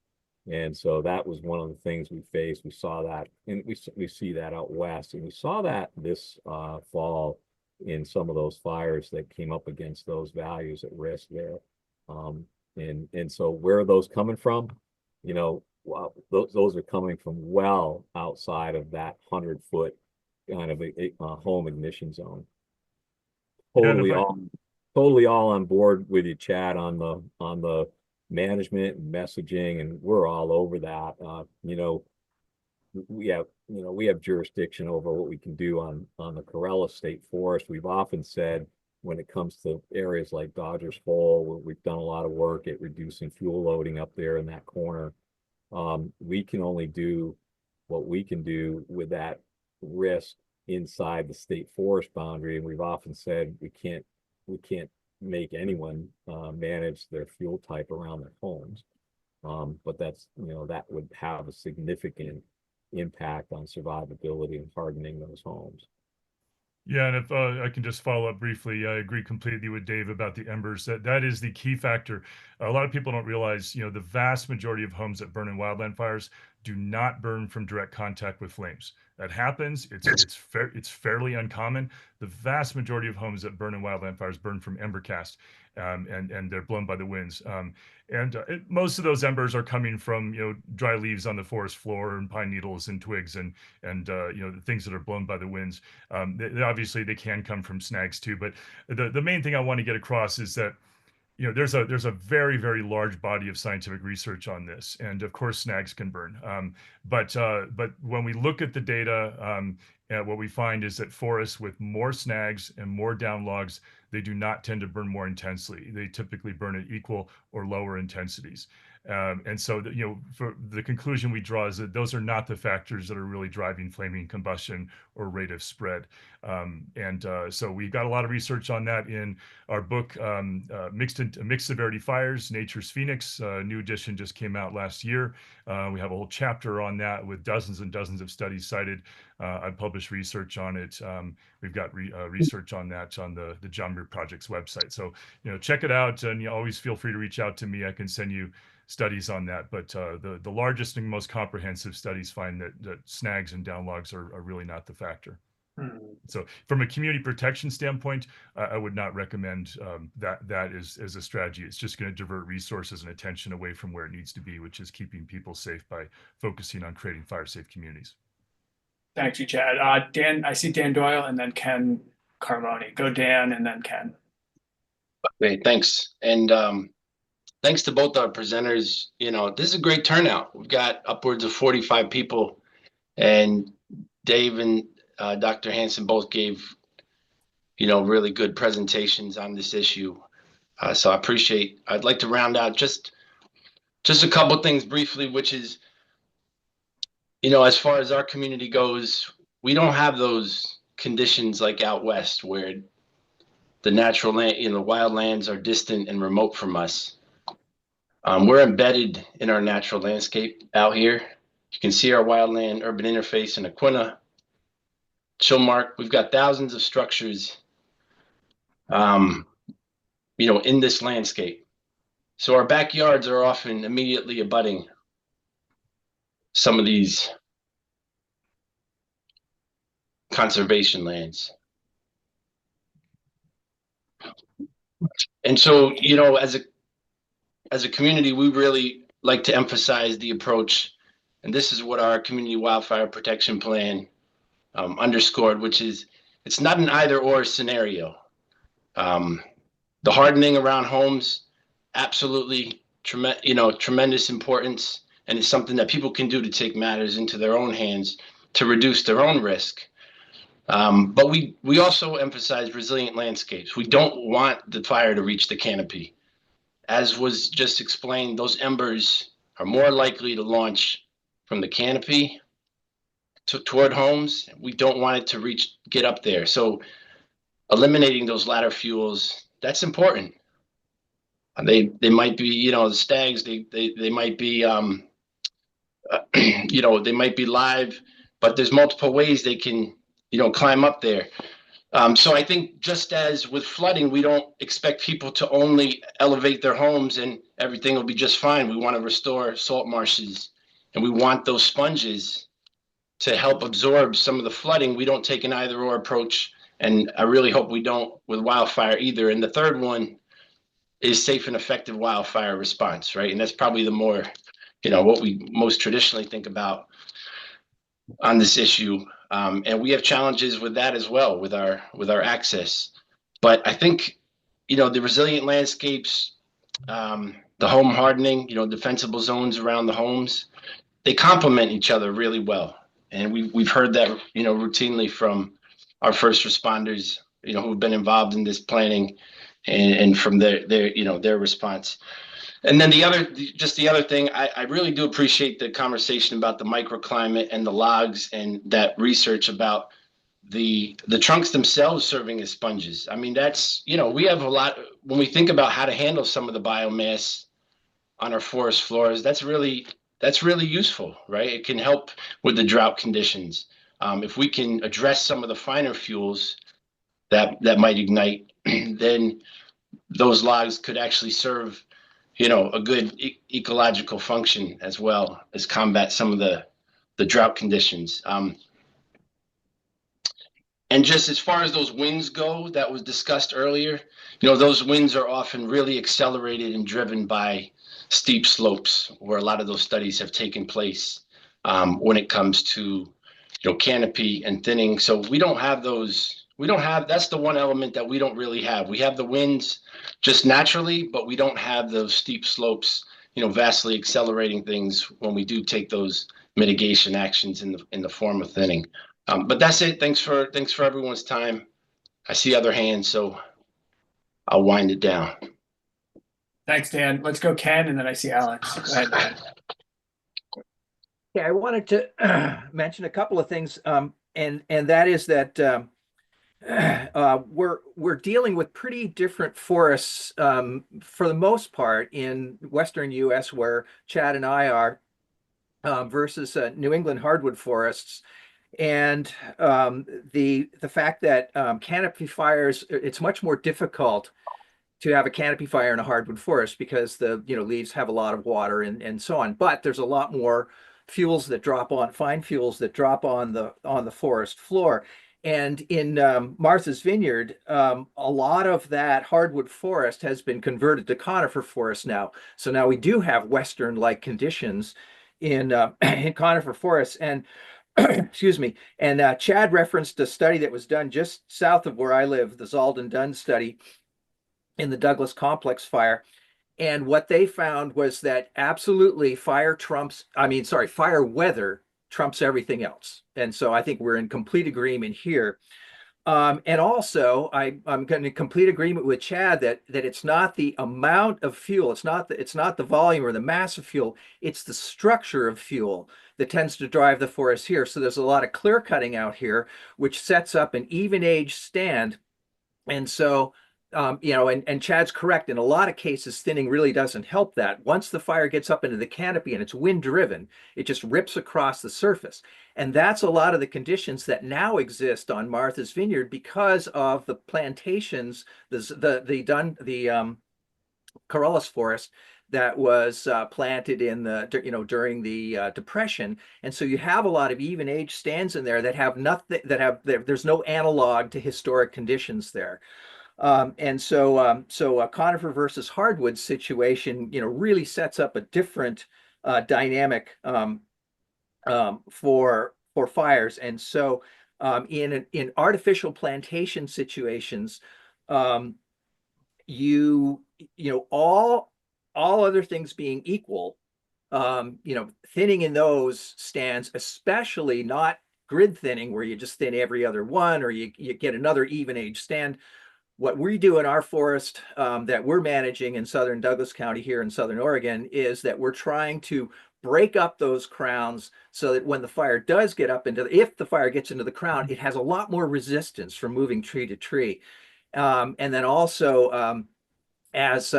And so that was one of the things we faced. We saw that, and we see that out west, and we saw that this fall in some of those fires that came up against those values at risk there. And so where are those coming from? Well, those are coming from well outside of that 100-foot kind of a home ignition zone. Totally all on board with you, Chad, on the management and messaging, and we're all over that. We have jurisdiction over what we can do on the Corella State Forest. We've often said, when it comes to areas like Dodgers Hole, where we've done a lot of work at reducing fuel loading up there in that corner, we can only do what we can do with that risk inside the state forest boundary. And we've often said we can't make anyone manage their fuel type around their homes. But that's, that would have a significant impact on survivability and hardening those homes. Yeah, and if I can just follow up briefly, I agree completely with Dave about the embers. That is the key factor. A lot of people don't realize, the vast majority of homes that burn in wildland fires do not burn from direct contact with flames. That happens. It's fairly uncommon. The vast majority of homes that burn in wildland fires burn from ember cast, and they're blown by the winds. Most of those embers are coming from dry leaves on the forest floor and pine needles and twigs and the things that are blown by the winds. Obviously they can come from snags too, but the main thing I want to get across is that there's a very, very large body of scientific research on this, and of course snags can burn. But when we look at the data, what we find is that forests with more snags and more down logs, they do not tend to burn more intensely. They typically burn at equal or lower intensities. And so, for the conclusion we draw is that those are not the factors that are really driving flaming combustion or rate of spread. So we've got a lot of research on that in our book, Mixed Severity Fires, Nature's Phoenix. New edition just came out last year. We have a whole chapter on that with dozens and dozens of studies cited. I've published research on it. We've got research on that on the John Muir Project's website. So, check it out, and you always feel free to reach out to me. I can send you studies on that. But the largest and most comprehensive studies find that snags and downlogs are really not the factor. So from a community protection standpoint, I would not recommend that as a strategy. It's just going to divert resources and attention away from where it needs to be, which is keeping people safe by focusing on creating fire-safe communities. Thank you, Chad. Dan, I see Dan Doyle and then Ken Carmoni. Go Dan and then Ken. Great, thanks. And thanks to both our presenters. This is a great turnout. We've got upwards of 45 people, and Dave and Dr. Hanson both gave, really good presentations on this issue. So I'd like to round out just a couple things briefly, which is, as far as our community goes, we don't have those conditions like out west where the natural land, wildlands are distant and remote from us. We're embedded in our natural landscape out here. You can see our wildland urban interface in Aquina, Chilmark. We've got thousands of structures, in this landscape. So our backyards are often immediately abutting some of these conservation lands. And so, as a community, we really like to emphasize the approach, and this is what our community wildfire protection plan underscored, which is it's not an either or scenario. The hardening around homes, absolutely, tremendous importance, and it's something that people can do to take matters into their own hands to reduce their own risk. But we also emphasize resilient landscapes. We don't want the fire to reach the canopy. As was just explained, those embers are more likely to launch from the canopy toward homes. We don't want it to get up there. So eliminating those ladder fuels, that's important. They might be, the stags, they might be, they might be live, but there's multiple ways they can, climb up there. So I think just as with flooding, we don't expect people to only elevate their homes and everything will be just fine. We want to restore salt marshes, and we want those sponges to help absorb some of the flooding. We don't take an either or approach, and I really hope we don't with wildfire either. And the third one is safe and effective wildfire response, right? And that's probably the more, what we most traditionally think about on this issue. And we have challenges with that as well, with our access. But I think, the resilient landscapes, the home hardening, defensible zones around the homes, they complement each other really well. And we've heard that, routinely from our first responders, who've been involved in this planning and from their response. And then the other thing, I really do appreciate the conversation about the microclimate and the logs and that research about the trunks themselves serving as sponges. I mean, that's, we have a lot, when we think about how to handle some of the biomass on our forest floors, that's really useful, right? It can help with the drought conditions. If we can address some of the finer fuels that might ignite, then those logs could actually serve, a good ecological function as well as combat some of the drought conditions. And just as far as those winds go, that was discussed earlier, those winds are often really accelerated and driven by steep slopes, where a lot of those studies have taken place when it comes to, canopy and thinning. So we don't have those. That's the one element that we don't really have. We have the winds just naturally, but we don't have those steep slopes, vastly accelerating things when we do take those mitigation actions in the form of thinning. But that's it. Thanks for everyone's time. I see other hands, so I'll wind it down. Thanks, Dan. Let's go, Ken, and then I see Alex. Go ahead, Ken. Yeah, I wanted to mention a couple of things, and that is that we're dealing with pretty different forests for the most part in Western U.S., where Chad and I are, versus New England hardwood forests. And the fact that canopy fires, it's much more difficult to have a canopy fire in a hardwood forest because the leaves have a lot of water and so on. But there's a lot more fuels that drop on, fine fuels that drop on the forest floor. And in Martha's Vineyard, a lot of that hardwood forest has been converted to conifer forest now. So now we do have Western-like conditions in conifer forests. And excuse me. And Chad referenced a study that was done just south of where I live, the Zalden Dunn study in the Douglas Complex fire. And what they found was that absolutely fire weather trumps everything else. And so I think we're in complete agreement here. And also, I'm in complete agreement with Chad that it's not the amount of fuel, it's not the volume or the mass of fuel, it's the structure of fuel that tends to drive the forest here. So there's a lot of clear cutting out here, which sets up an even age stand. And so, and Chad's correct. In a lot of cases, thinning really doesn't help that. Once the fire gets up into the canopy and it's wind driven, it just rips across the surface. And that's a lot of the conditions that now exist on Martha's Vineyard because of the plantations, the Corollas forest that was planted in the during the Depression. And so you have a lot of even age stands in there that have nothing, there's no analog to historic conditions there. And so a conifer versus hardwood situation, really sets up a different dynamic for fires. And so in artificial plantation situations, all other things being equal, thinning in those stands, especially not grid thinning where you just thin every other one or you get another even age stand. What we do in our forest that we're managing in southern Douglas County here in southern Oregon is that we're trying to break up those crowns so that when the fire does get up if the fire gets into the crown, it has a lot more resistance from moving tree to tree. And then also, as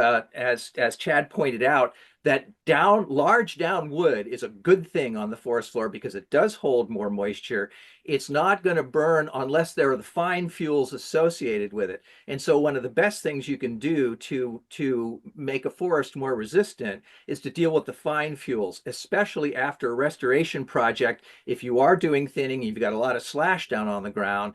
Chad pointed out, that large down wood is a good thing on the forest floor because it does hold more moisture. It's not going to burn unless there are the fine fuels associated with it. And so one of the best things you can do to make a forest more resistant is to deal with the fine fuels, especially after a restoration project. If you are doing thinning, you've got a lot of slash down on the ground.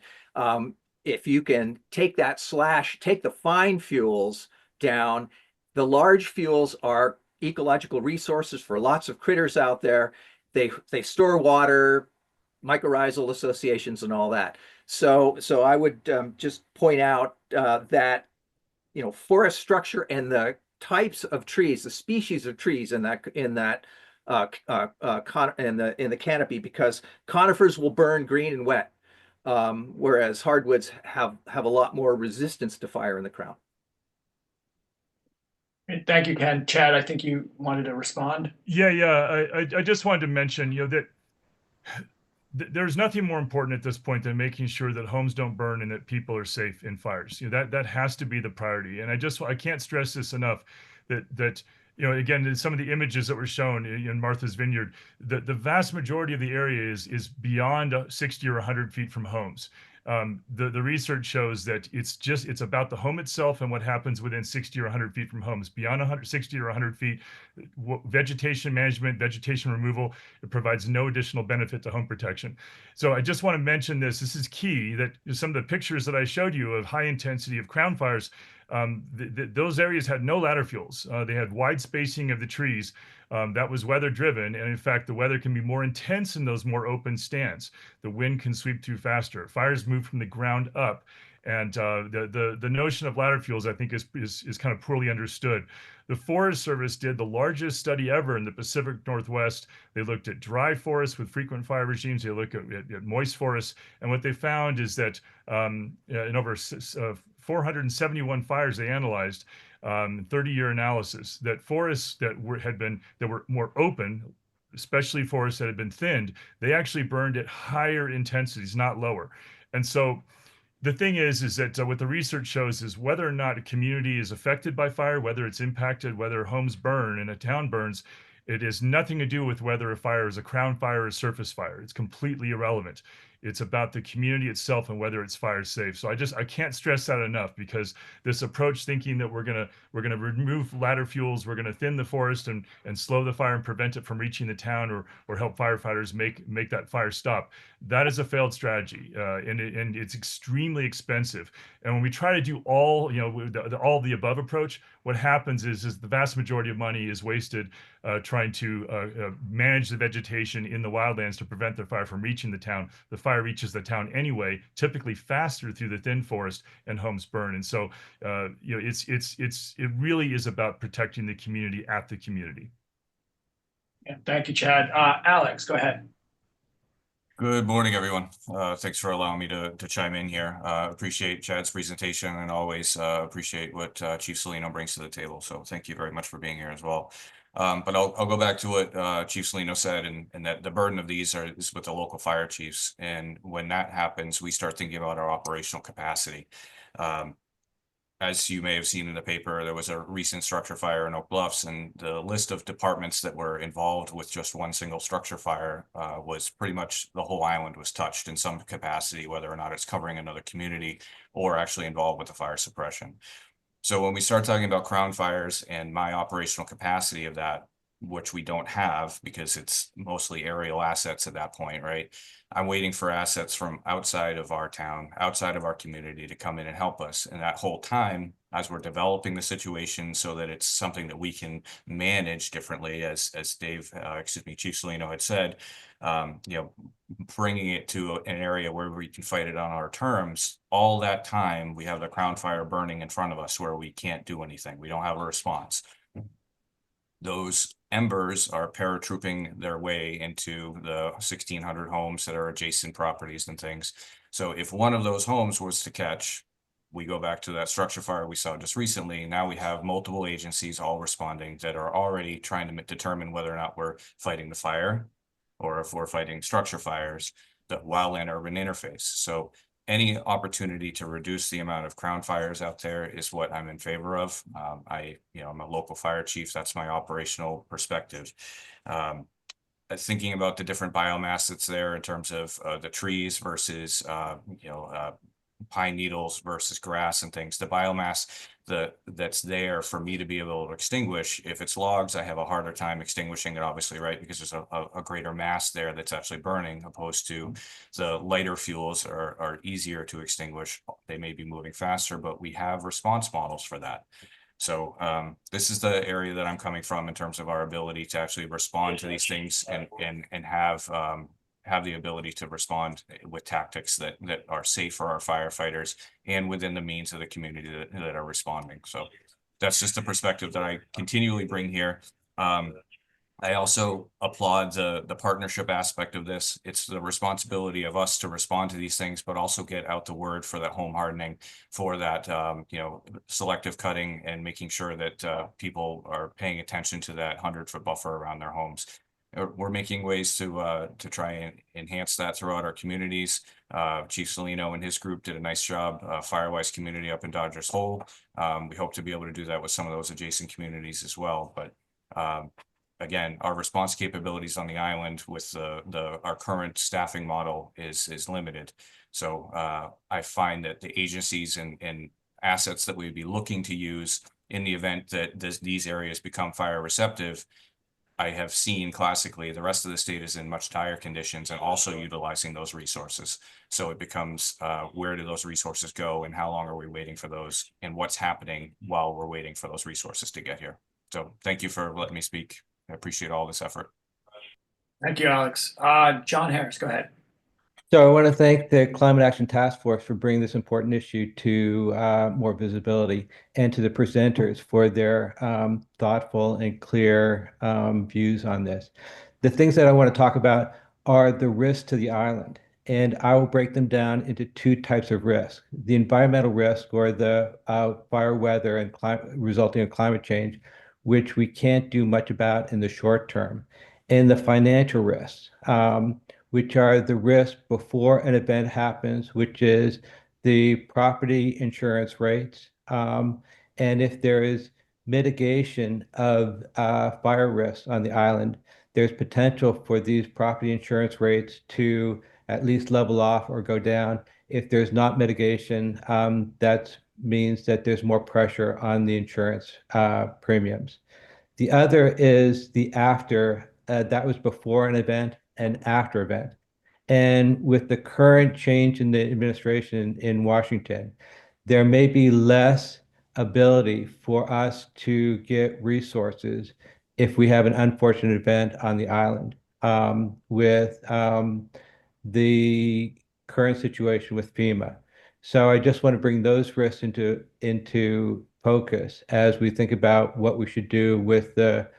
If you can take the fine fuels down, the large fuels are ecological resources for lots of critters out there. They store water, mycorrhizal associations and all that. So I would just point out that forest structure and the types of trees, the species of trees in the canopy, because conifers will burn green and wet, whereas hardwoods have a lot more resistance to fire in the crown. Thank you, Ken. Chad, I think you wanted to respond. Yeah. I just wanted to mention, that there's nothing more important at this point than making sure that homes don't burn and that people are safe in fires. That has to be the priority. And I can't stress this enough that again, some of the images that were shown in Martha's Vineyard, the vast majority of the area is beyond 60 or 100 feet from homes. The research shows that it's about the home itself and what happens within 60 or 100 feet from homes. Beyond 160 or 100 feet, vegetation management, vegetation removal, it provides no additional benefit to home protection. So I just want to mention this. This is key, that some of the pictures that I showed you of high intensity of crown fires, those areas had no ladder fuels. They had wide spacing of the trees. That was weather driven. And in fact, the weather can be more intense in those more open stands. The wind can sweep through faster. Fires move from the ground up. And the notion of ladder fuels, I think, is kind of poorly understood. The Forest Service did the largest study ever in the Pacific Northwest. They looked at dry forests with frequent fire regimes. They looked at moist forests. And what they found is that in over 471 fires they analyzed, 30-year analysis, that forests that were more open, especially forests that had been thinned, they actually burned at higher intensities, not lower. And so the thing is that what the research shows is whether or not a community is affected by fire, whether it's impacted, whether homes burn and a town burns, it has nothing to do with whether a fire is a crown fire or a surface fire. It's completely irrelevant. It's about the community itself and whether it's fire safe. So I can't stress that enough, because this approach, thinking that we're gonna remove ladder fuels, we're gonna thin the forest and slow the fire and prevent it from reaching the town, or help firefighters make that fire stop, that is a failed strategy, and it's extremely expensive. And when we try to do all the above approach, what happens is the vast majority of money is wasted trying to manage the vegetation in the wildlands to prevent the fire from reaching the town. The fire reaches the town anyway, typically faster through the thin forest, and homes burn. And so, it really is about protecting the community at the community. Yeah, thank you, Chad. Alex, go ahead. Good morning, everyone. Thanks for allowing me to chime in here. Appreciate Chad's presentation, and always appreciate what Chief Celino brings to the table. So thank you very much for being here as well. But I'll go back to what Chief Celino said, and that the burden of these is with the local fire chiefs. And when that happens, we start thinking about our operational capacity. As you may have seen in the paper, there was a recent structure fire in Oak Bluffs, and the list of departments that were involved with just one single structure fire was pretty much the whole island was touched in some capacity, whether or not it's covering another community or actually involved with the fire suppression. So when we start talking about crown fires and my operational capacity of that, which we don't have because it's mostly aerial assets at that point, right? I'm waiting for assets from outside of our town, outside of our community, to come in and help us. And that whole time, as we're developing the situation so that it's something that we can manage differently, as Chief Celino had said, bringing it to an area where we can fight it on our terms. All that time, we have the crown fire burning in front of us where we can't do anything. We don't have a response. Those embers are paratrooping their way into the 1,600 homes that are adjacent properties and things. So if one of those homes was to catch, we go back to that structure fire we saw just recently. Now we have multiple agencies all responding that are already trying to determine whether or not we're fighting the fire or if we're fighting structure fires, the wildland urban interface. So any opportunity to reduce the amount of crown fires out there is what I'm in favor of. I'm a local fire chief. That's my operational perspective. Thinking about the different biomass that's there in terms of the trees versus, pine needles versus grass and things. The biomass that's there for me to be able to extinguish. If it's logs, I have a harder time extinguishing it, obviously, right? Because there's a greater mass there that's actually burning, opposed to the lighter fuels are easier to extinguish. They may be moving faster, but we have response models for that. So this is the area that I'm coming from in terms of our ability to actually respond to these things and have the ability to respond with tactics that are safe for our firefighters and within the means of the community that are responding. So that's just the perspective that I continually bring here. I also applaud the partnership aspect of this. It's the responsibility of us to respond to these things, but also get out the word for that home hardening, for that selective cutting, and making sure that people are paying attention to that 100-foot buffer around their homes. We're making ways to try and enhance that throughout our communities. Chief Celino and his group did a nice job, Firewise community up in Dodgers Hole. We hope to be able to do that with some of those adjacent communities as well. But again, our response capabilities on the island with our current staffing model is limited. So I find that the agencies and assets that we'd be looking to use in the event that these areas become fire receptive, I have seen classically the rest of the state is in much dire conditions and also utilizing those resources. So it becomes where do those resources go and how long are we waiting for those and what's happening while we're waiting for those resources to get here. So thank you for letting me speak. I appreciate all this effort. Thank you, Alex. John Harris, go ahead. So I want to thank the Climate Action Task Force for bringing this important issue to more visibility, and to the presenters for their thoughtful and clear views on this. The things that I want to talk about are the risks to the island, and I will break them down into two types of risk: the environmental risk, or the fire weather and resulting in climate change, which we can't do much about in the short term, and the financial risks, which are the risks before an event happens, which is the property insurance rates. And if there is mitigation of fire risks on the island, there's potential for these property insurance rates to at least level off or go down. If there's not mitigation, that means that there's more pressure on the insurance premiums. The other is the after, that was before an event and after event. And with the current change in the administration in Washington, there may be less ability for us to get resources if we have an unfortunate event on the island, with the current situation with FEMA. So I just want to bring those risks into focus as we think about what we should do with the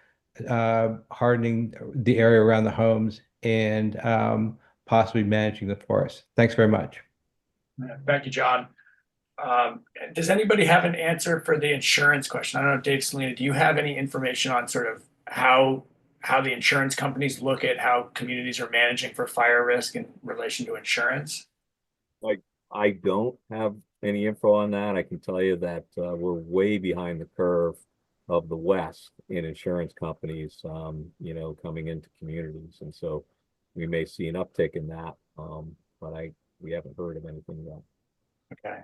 hardening the area around the homes and possibly managing the forest. Thanks very much. Thank you, John. Does anybody have an answer for the insurance question? I don't know, Dave, Celino, do you have any information on sort of how the insurance companies look at how communities are managing for fire risk in relation to insurance? I don't have any info on that. I can tell you that we're way behind the curve of the West in insurance companies, you know, coming into communities. And so we may see an uptick in that, but we haven't heard of anything yet. Okay.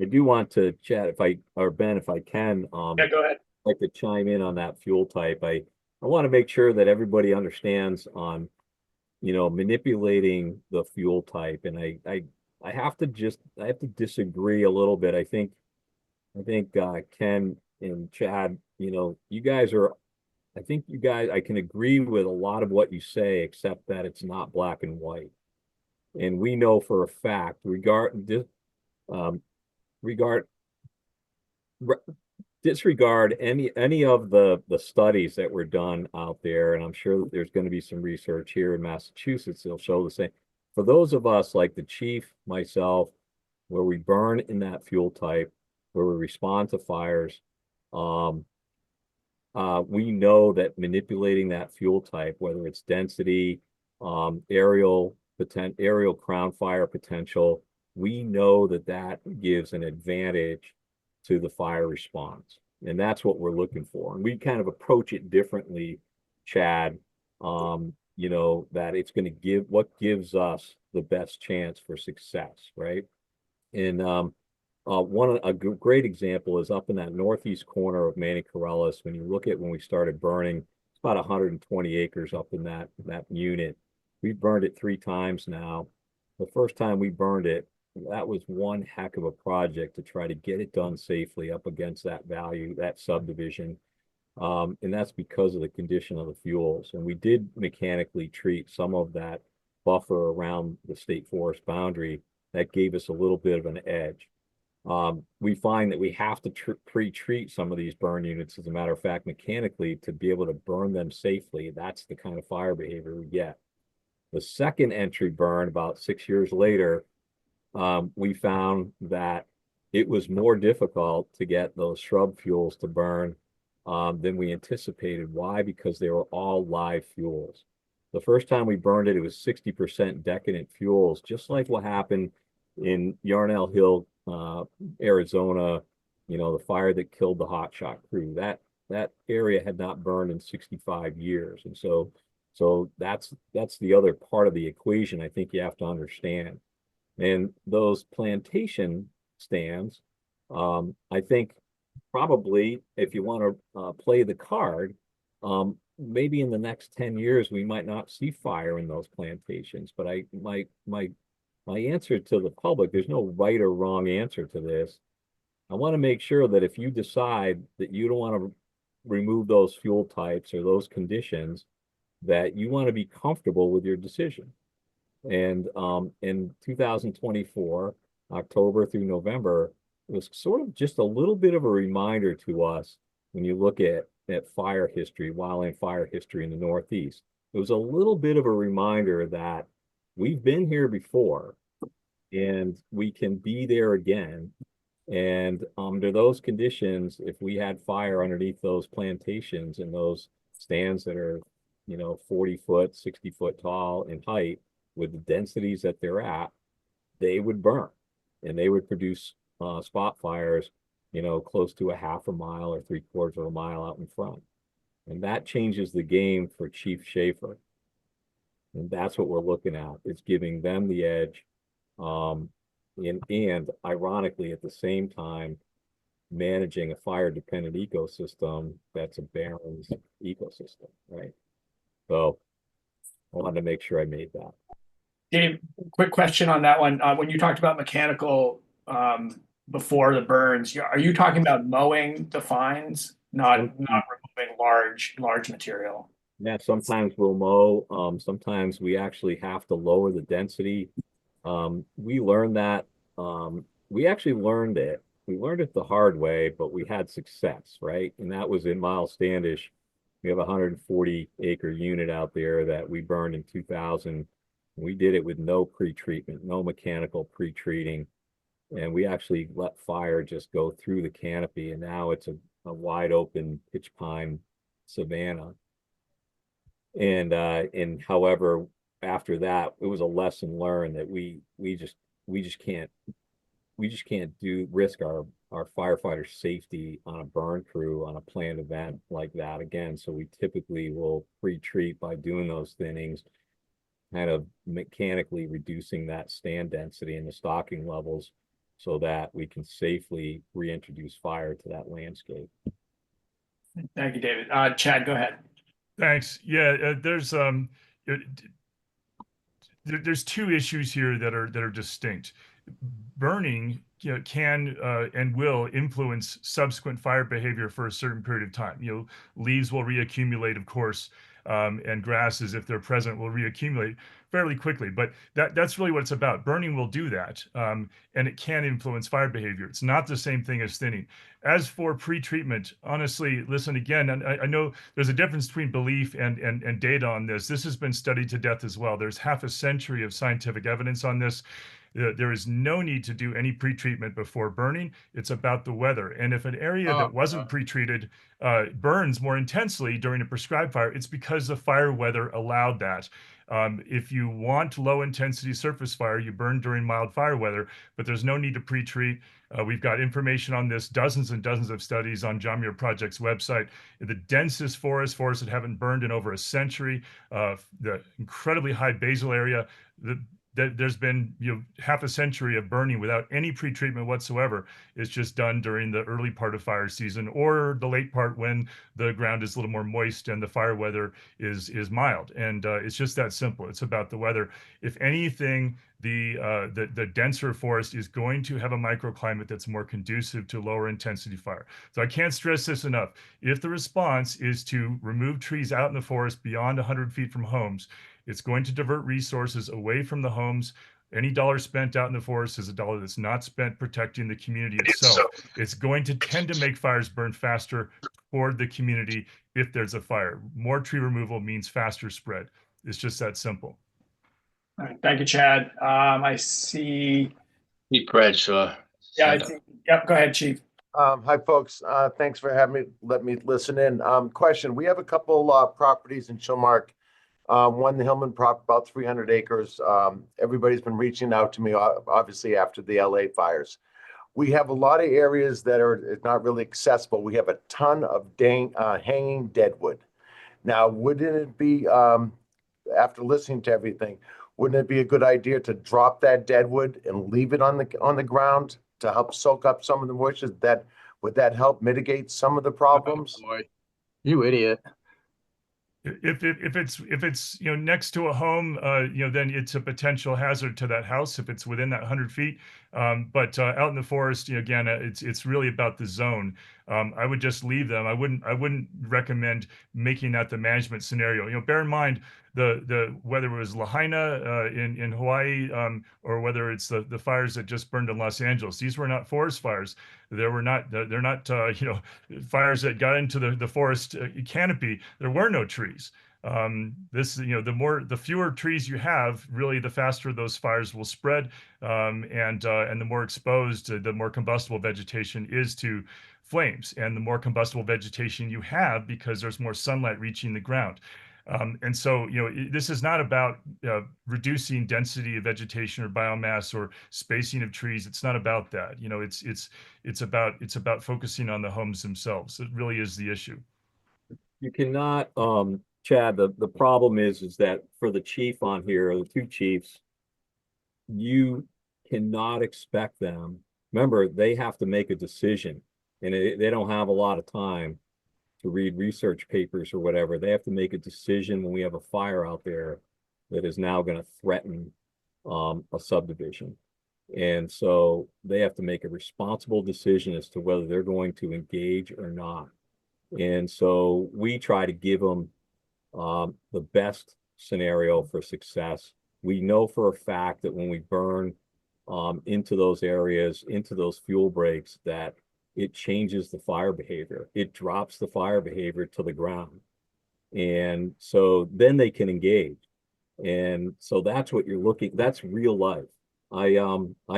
I do want to chat, Ben, if I can, Yeah, go ahead. I'd like to chime in on that fuel type. I want to make sure that everybody understands on, you know, manipulating the fuel type. And I have to disagree a little bit. I think Ken and Chad, you know, I can agree with a lot of what you say, except that it's not black and white. And we know for a fact, disregard any of the studies that were done out there, and I'm sure that there's going to be some research here in Massachusetts that'll show the same. For those of us like the chief, myself, where we burn in that fuel type, where we respond to fires, we know that manipulating that fuel type, whether it's density, aerial crown fire potential, we know that gives an advantage to the fire response. And that's what we're looking for. And we kind of approach it differently, Chad, you know, that it's going to give what gives us the best chance for success, right? And a great example is up in that northeast corner of Manicorellis. When you look at when we started burning, it's about 120 acres up in that unit. We've burned it 3 times now. The first time we burned it, that was one heck of a project to try to get it done safely up against that value, that subdivision. And that's because of the condition of the fuels. And we did mechanically treat some of that buffer around the state forest boundary. That gave us a little bit of an edge. We find that we have to pre-treat some of these burn units, as a matter of fact, mechanically, to be able to burn them safely. That's the kind of fire behavior we get. The second entry burn, about 6 years later, we found that it was more difficult to get those shrub fuels to burn than we anticipated. Why? Because they were all live fuels. The first time we burned it, it was 60% decadent fuels, just like what happened in Yarnell Hill, Arizona, you know, the fire that killed the hotshot crew. That area had not burned in 65 years. And so that's the other part of the equation I think you have to understand. And those plantation stands, I think probably if you want to play the card, maybe in the next 10 years we might not see fire in those plantations. But my answer to the public, there's no right or wrong answer to this. I want to make sure that if you decide that you don't want to remove those fuel types or those conditions, that you want to be comfortable with your decision. And in 2024, October through November, it was sort of just a little bit of a reminder to us when you look at fire history, wildland fire history in the Northeast. It was a little bit of a reminder that we've been here before and we can be there again. And under those conditions, if we had fire underneath those plantations and those stands that are, 40 foot, 60 foot tall in height, with the densities that they're at, they would burn and they would produce spot fires, close to a half a mile or 3/4 of a mile out in front. And that changes the game for Chief Schaefer. And that's what we're looking at. It's giving them the edge. And ironically, at the same time, managing a fire dependent ecosystem that's a Barron's ecosystem, right? So I wanted to make sure I made that. Dave, quick question on that one. When you talked about mechanical before the burns, are you talking about mowing the fines, not removing large material? Yeah, sometimes we'll mow. Sometimes we actually have to lower the density. We learned that. We actually learned it. We learned it the hard way, but we had success, right? And that was in Miles Standish. We have a 140-acre unit out there that we burned in 2000. We did it with no pre-treatment, no mechanical pre-treating. And we actually let fire just go through the canopy. And now it's a wide open pitch pine savanna. And however, after that, it was a lesson learned that we just can't risk our firefighter safety on a burn crew on a planned event like that again. So we typically will pre-treat by doing those thinnings, kind of mechanically reducing that stand density and the stocking levels so that we can safely reintroduce fire to that landscape. Thank you, David. Chad, go ahead. Thanks. Yeah, there's two issues here that are distinct. Burning can and will influence subsequent fire behavior for a certain period of time. Leaves will reaccumulate, of course, and grasses, if they're present, will reaccumulate fairly quickly. But that's really what it's about. Burning will do that, and it can influence fire behavior. It's not the same thing as thinning. As for pre-treatment, honestly, listen again, and I know there's a difference between belief and data on this. This has been studied to death as well. There's half a century of scientific evidence on this. There is no need to do any pre-treatment before burning. It's about the weather. And if an area that wasn't pre-treated burns more intensely during a prescribed fire, it's because the fire weather allowed that. If you want low intensity surface fire, you burn during mild fire weather, but there's no need to pre-treat. We've got information on this, dozens and dozens of studies on John Muir Project's website. The densest forests that haven't burned in over a century, the incredibly high basal area, there's been half a century of burning without any pre-treatment whatsoever. It's just done during the early part of fire season or the late part when the ground is a little more moist and the fire weather is mild. And it's just that simple. It's about the weather. If anything, the denser forest is going to have a microclimate that's more conducive to lower intensity fire. So I can't stress this enough. If the response is to remove trees out in the forest beyond 100 feet from homes, it's going to divert resources away from the homes. Any dollar spent out in the forest is a dollar that's not spent protecting the community itself. It's going to tend to make fires burn faster for the community if there's a fire. More tree removal means faster spread. It's just that simple. All right, thank you, Chad. I see. Pete Bradshaw. Yeah, I think. Yep, go ahead, Chief. Hi, folks. Thanks for let me listen in. Question: we have a couple properties in Chilmark. One, the Hillman prop, about 300 acres. Everybody's been reaching out to me, obviously, after the LA fires. We have a lot of areas that are not really accessible. We have a ton of hanging deadwood. Now, wouldn't it be, after listening to everything, wouldn't it be a good idea to drop that dead wood and leave it on the ground to help soak up some of the moisture? Would that help mitigate some of the problems? Oh, boy. You idiot. If it's next to a home, then it's a potential hazard to that house if it's within that 100 feet. But out in the forest, again, it's really about the zone. I would just leave them. I wouldn't recommend making that the management scenario. Bear in mind whether it was Lahaina in Hawaii or whether it's the fires that just burned in Los Angeles. These were not forest fires. They're not fires that got into the forest canopy. There were no trees. The fewer trees you have, really, the faster those fires will spread, and the more exposed, the more combustible vegetation is to flames, and the more combustible vegetation you have because there's more sunlight reaching the ground. And so, this is not about reducing density of vegetation or biomass or spacing of trees. It's not about that. It's about focusing on the homes themselves. It really is the issue. You cannot, Chad, the problem is that for the chief on here, or the two chiefs, you cannot expect them. Remember, they have to make a decision, and they don't have a lot of time to read research papers or whatever. They have to make a decision when we have a fire out there that is now going to threaten a subdivision. And so they have to make a responsible decision as to whether they're going to engage or not. And so we try to give them the best scenario for success. We know for a fact that when we burn into those areas, into those fuel breaks, that it changes the fire behavior. It drops the fire behavior to the ground. And so then they can engage. And so that's what you're looking, that's real life. I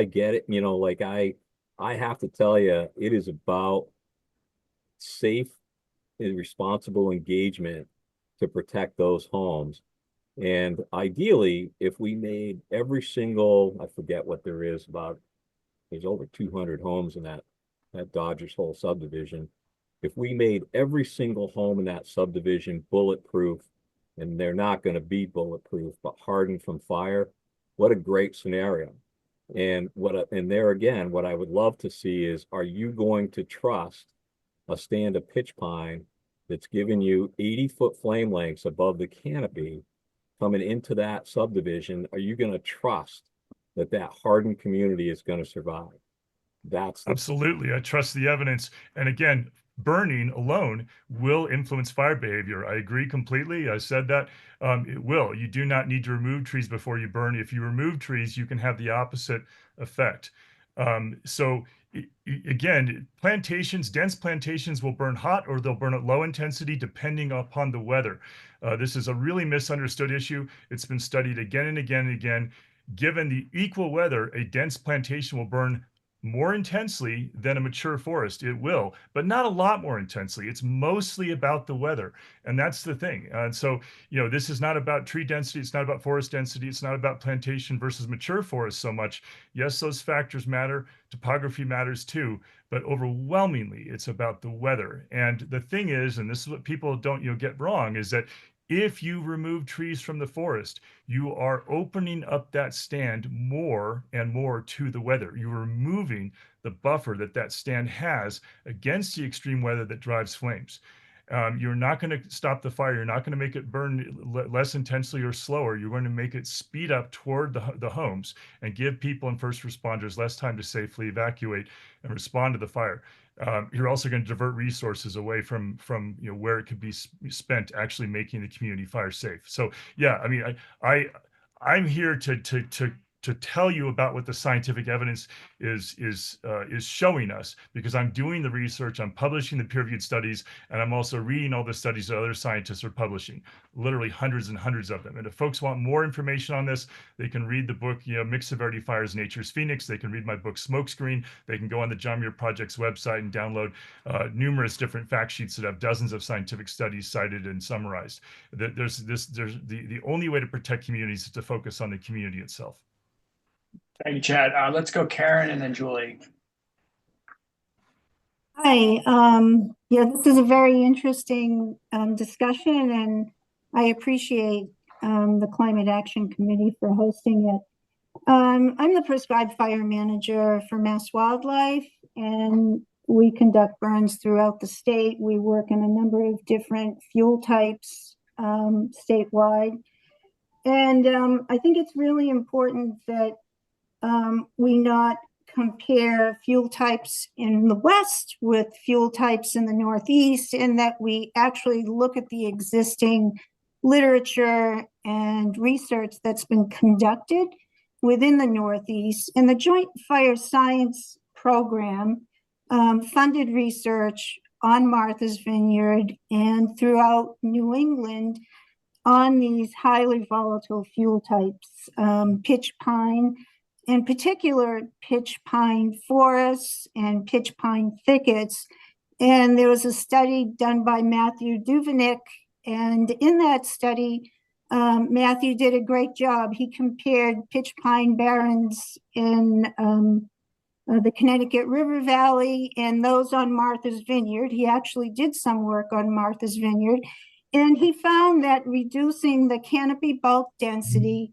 get it, like I have to tell you, it is about safe and responsible engagement to protect those homes. And ideally, if we made every single, I forget what there is, there's over 200 homes in that Dodgers Hole subdivision. If we made every single home in that subdivision bulletproof, and they're not going to be bulletproof, but hardened from fire, what a great scenario. And there again, what I would love to see is, are you going to trust a stand of pitch pine that's giving you 80-foot flame lengths above the canopy coming into that subdivision? Are you going to trust that hardened community is going to survive? Absolutely. I trust the evidence. And again, burning alone will influence fire behavior. I agree completely. I said that it will. You do not need to remove trees before you burn. If you remove trees, you can have the opposite effect. Again, dense plantations will burn hot, or they'll burn at low intensity depending upon the weather. This is a really misunderstood issue. It's been studied again and again and again. Given the equal weather, a dense plantation will burn more intensely than a mature forest. It will, but not a lot more intensely. It's mostly about the weather. And that's the thing. And so, this is not about tree density. It's not about forest density. It's not about plantation versus mature forest so much. Yes, those factors matter. Topography matters too, but overwhelmingly it's about the weather. And the thing is, and this is what people don't get wrong, is that if you remove trees from the forest, you are opening up that stand more and more to the weather. You're removing the buffer that stand has against the extreme weather that drives flames. You're not going to stop the fire. You're not going to make it burn less intensely or slower. You're going to make it speed up toward the homes and give people and first responders less time to safely evacuate and respond to the fire. You're also going to divert resources away from where it could be spent actually making the community fire safe. So yeah, I mean, I'm here to tell you about what the scientific evidence is showing us, because I'm doing the research, I'm publishing the peer-reviewed studies, and I'm also reading all the studies that other scientists are publishing, literally hundreds and hundreds of them. And if folks want more information on this, they can read the book, Mixed Severity Fires, Nature's Phoenix. They can read my book, Smokescreen. They can go on the John Muir Project's website and download numerous different fact sheets that have dozens of scientific studies cited and summarized. There's the only way to protect communities is to focus on the community itself. Thank you, Chad. Let's go Karen and then Julie. Hi. Yeah, this is a very interesting discussion, and I appreciate the Climate Action Committee for hosting it. I'm the prescribed fire manager for Mass Wildlife, and we conduct burns throughout the state. We work in a number of different fuel types statewide. And I think it's really important that we not compare fuel types in the West with fuel types in the Northeast, and that we actually look at the existing literature and research that's been conducted within the Northeast. And the Joint Fire Science Program funded research on Martha's Vineyard and throughout New England on these highly volatile fuel types, pitch pine, in particular pitch pine forests and pitch pine thickets. And there was a study done by Matthew Duvenick, and in that study, Matthew did a great job. He compared pitch pine barrens in the Connecticut River Valley and those on Martha's Vineyard. He actually did some work on Martha's Vineyard, and he found that reducing the canopy bulk density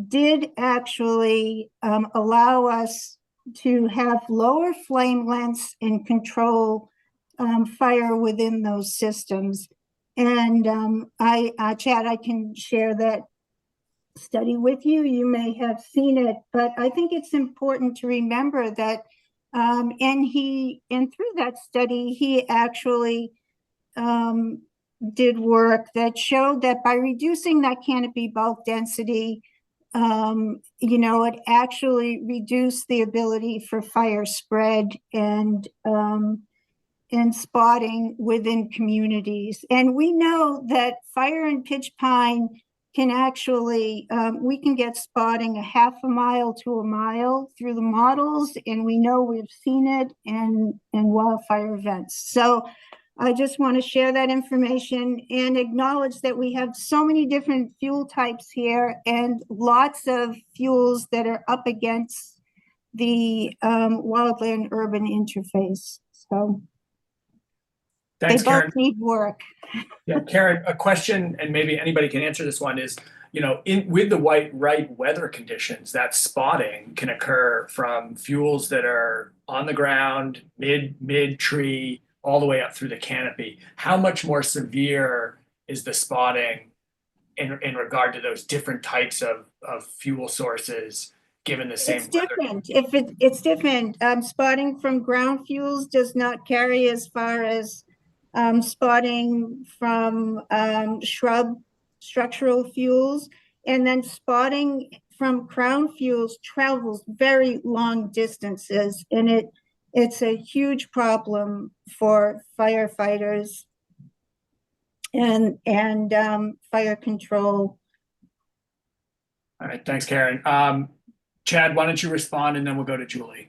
did actually allow us to have lower flame lengths and control fire within those systems. And Chad, I can share that study with you. You may have seen it, but I think it's important to remember that, and through that study, he actually did work that showed that by reducing that canopy bulk density, it actually reduced the ability for fire spread and spotting within communities. And we know that fire and pitch pine can actually, we can get spotting a half a mile to a mile through the models, and we know we've seen it in wildfire events. So I just want to share that information and acknowledge that we have so many different fuel types here and lots of fuels that are up against the wildland urban interface. So Thanks, they both Karen. need work. Yeah, Karen, a question, and maybe anybody can answer this one, is, with the right weather conditions, that spotting can occur from fuels that are on the ground, mid tree, all the way up through the canopy. How much more severe is the spotting in regard to those different types of fuel sources, given the same It's different. It's different. Spotting from ground fuels does not carry as far as spotting from shrub structural fuels, and then spotting from crown fuels travels very long distances, and it's a huge problem for firefighters and fire control. All right, thanks, Karen. Chad, why don't you respond, and then we'll go to Julie.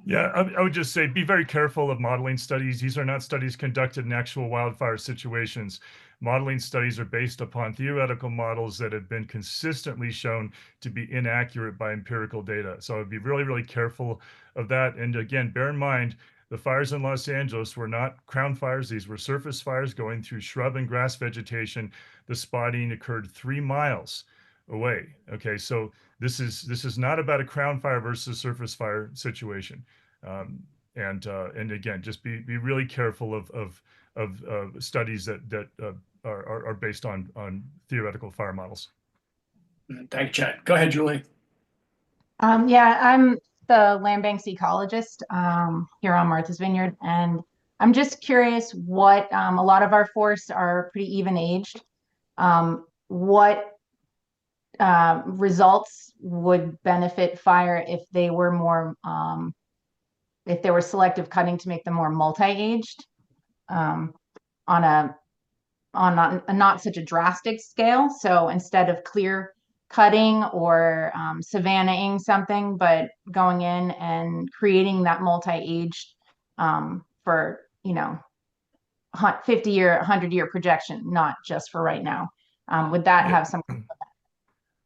Yeah, I would just say be very careful of modeling studies. These are not studies conducted in actual wildfire situations. Modeling studies are based upon theoretical models that have been consistently shown to be inaccurate by empirical data. So I'd be really, really careful of that. And again, bear in mind, the fires in Los Angeles were not crown fires. These were surface fires going through shrub and grass vegetation. The spotting occurred 3 miles away. Okay, so this is not about a crown fire versus surface fire situation. And again, just be really careful of studies that are based on theoretical fire models. Thank you, Chad. Go ahead, Julie. Yeah, I'm the land bank's ecologist here on Martha's Vineyard, and I'm just curious what a lot of our forests are pretty even aged. What results would benefit fire if they were more if there were selective cutting to make them more multi-aged on a not such a drastic scale. So instead of clear cutting or savannaing something, but going in and creating that multi-aged for 50-year, 100-year projection, not just for right now. Would that have some?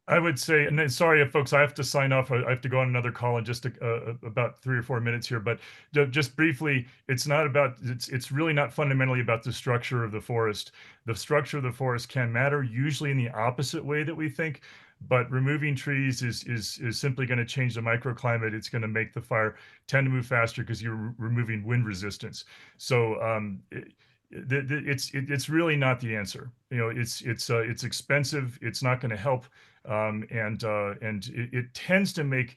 I would say, and then, sorry, folks, I have to sign off. I have to go on another call in just about 3 or 4 minutes here. But just briefly, it's not about, it's really not fundamentally about the structure of the forest. The structure of the forest can matter, usually in the opposite way that we think. But removing trees is simply going to change the microclimate. It's going to make the fire tend to move faster because you're removing wind resistance. So it's really not the answer. You know, it's expensive. It's not going to help. And it tends to make,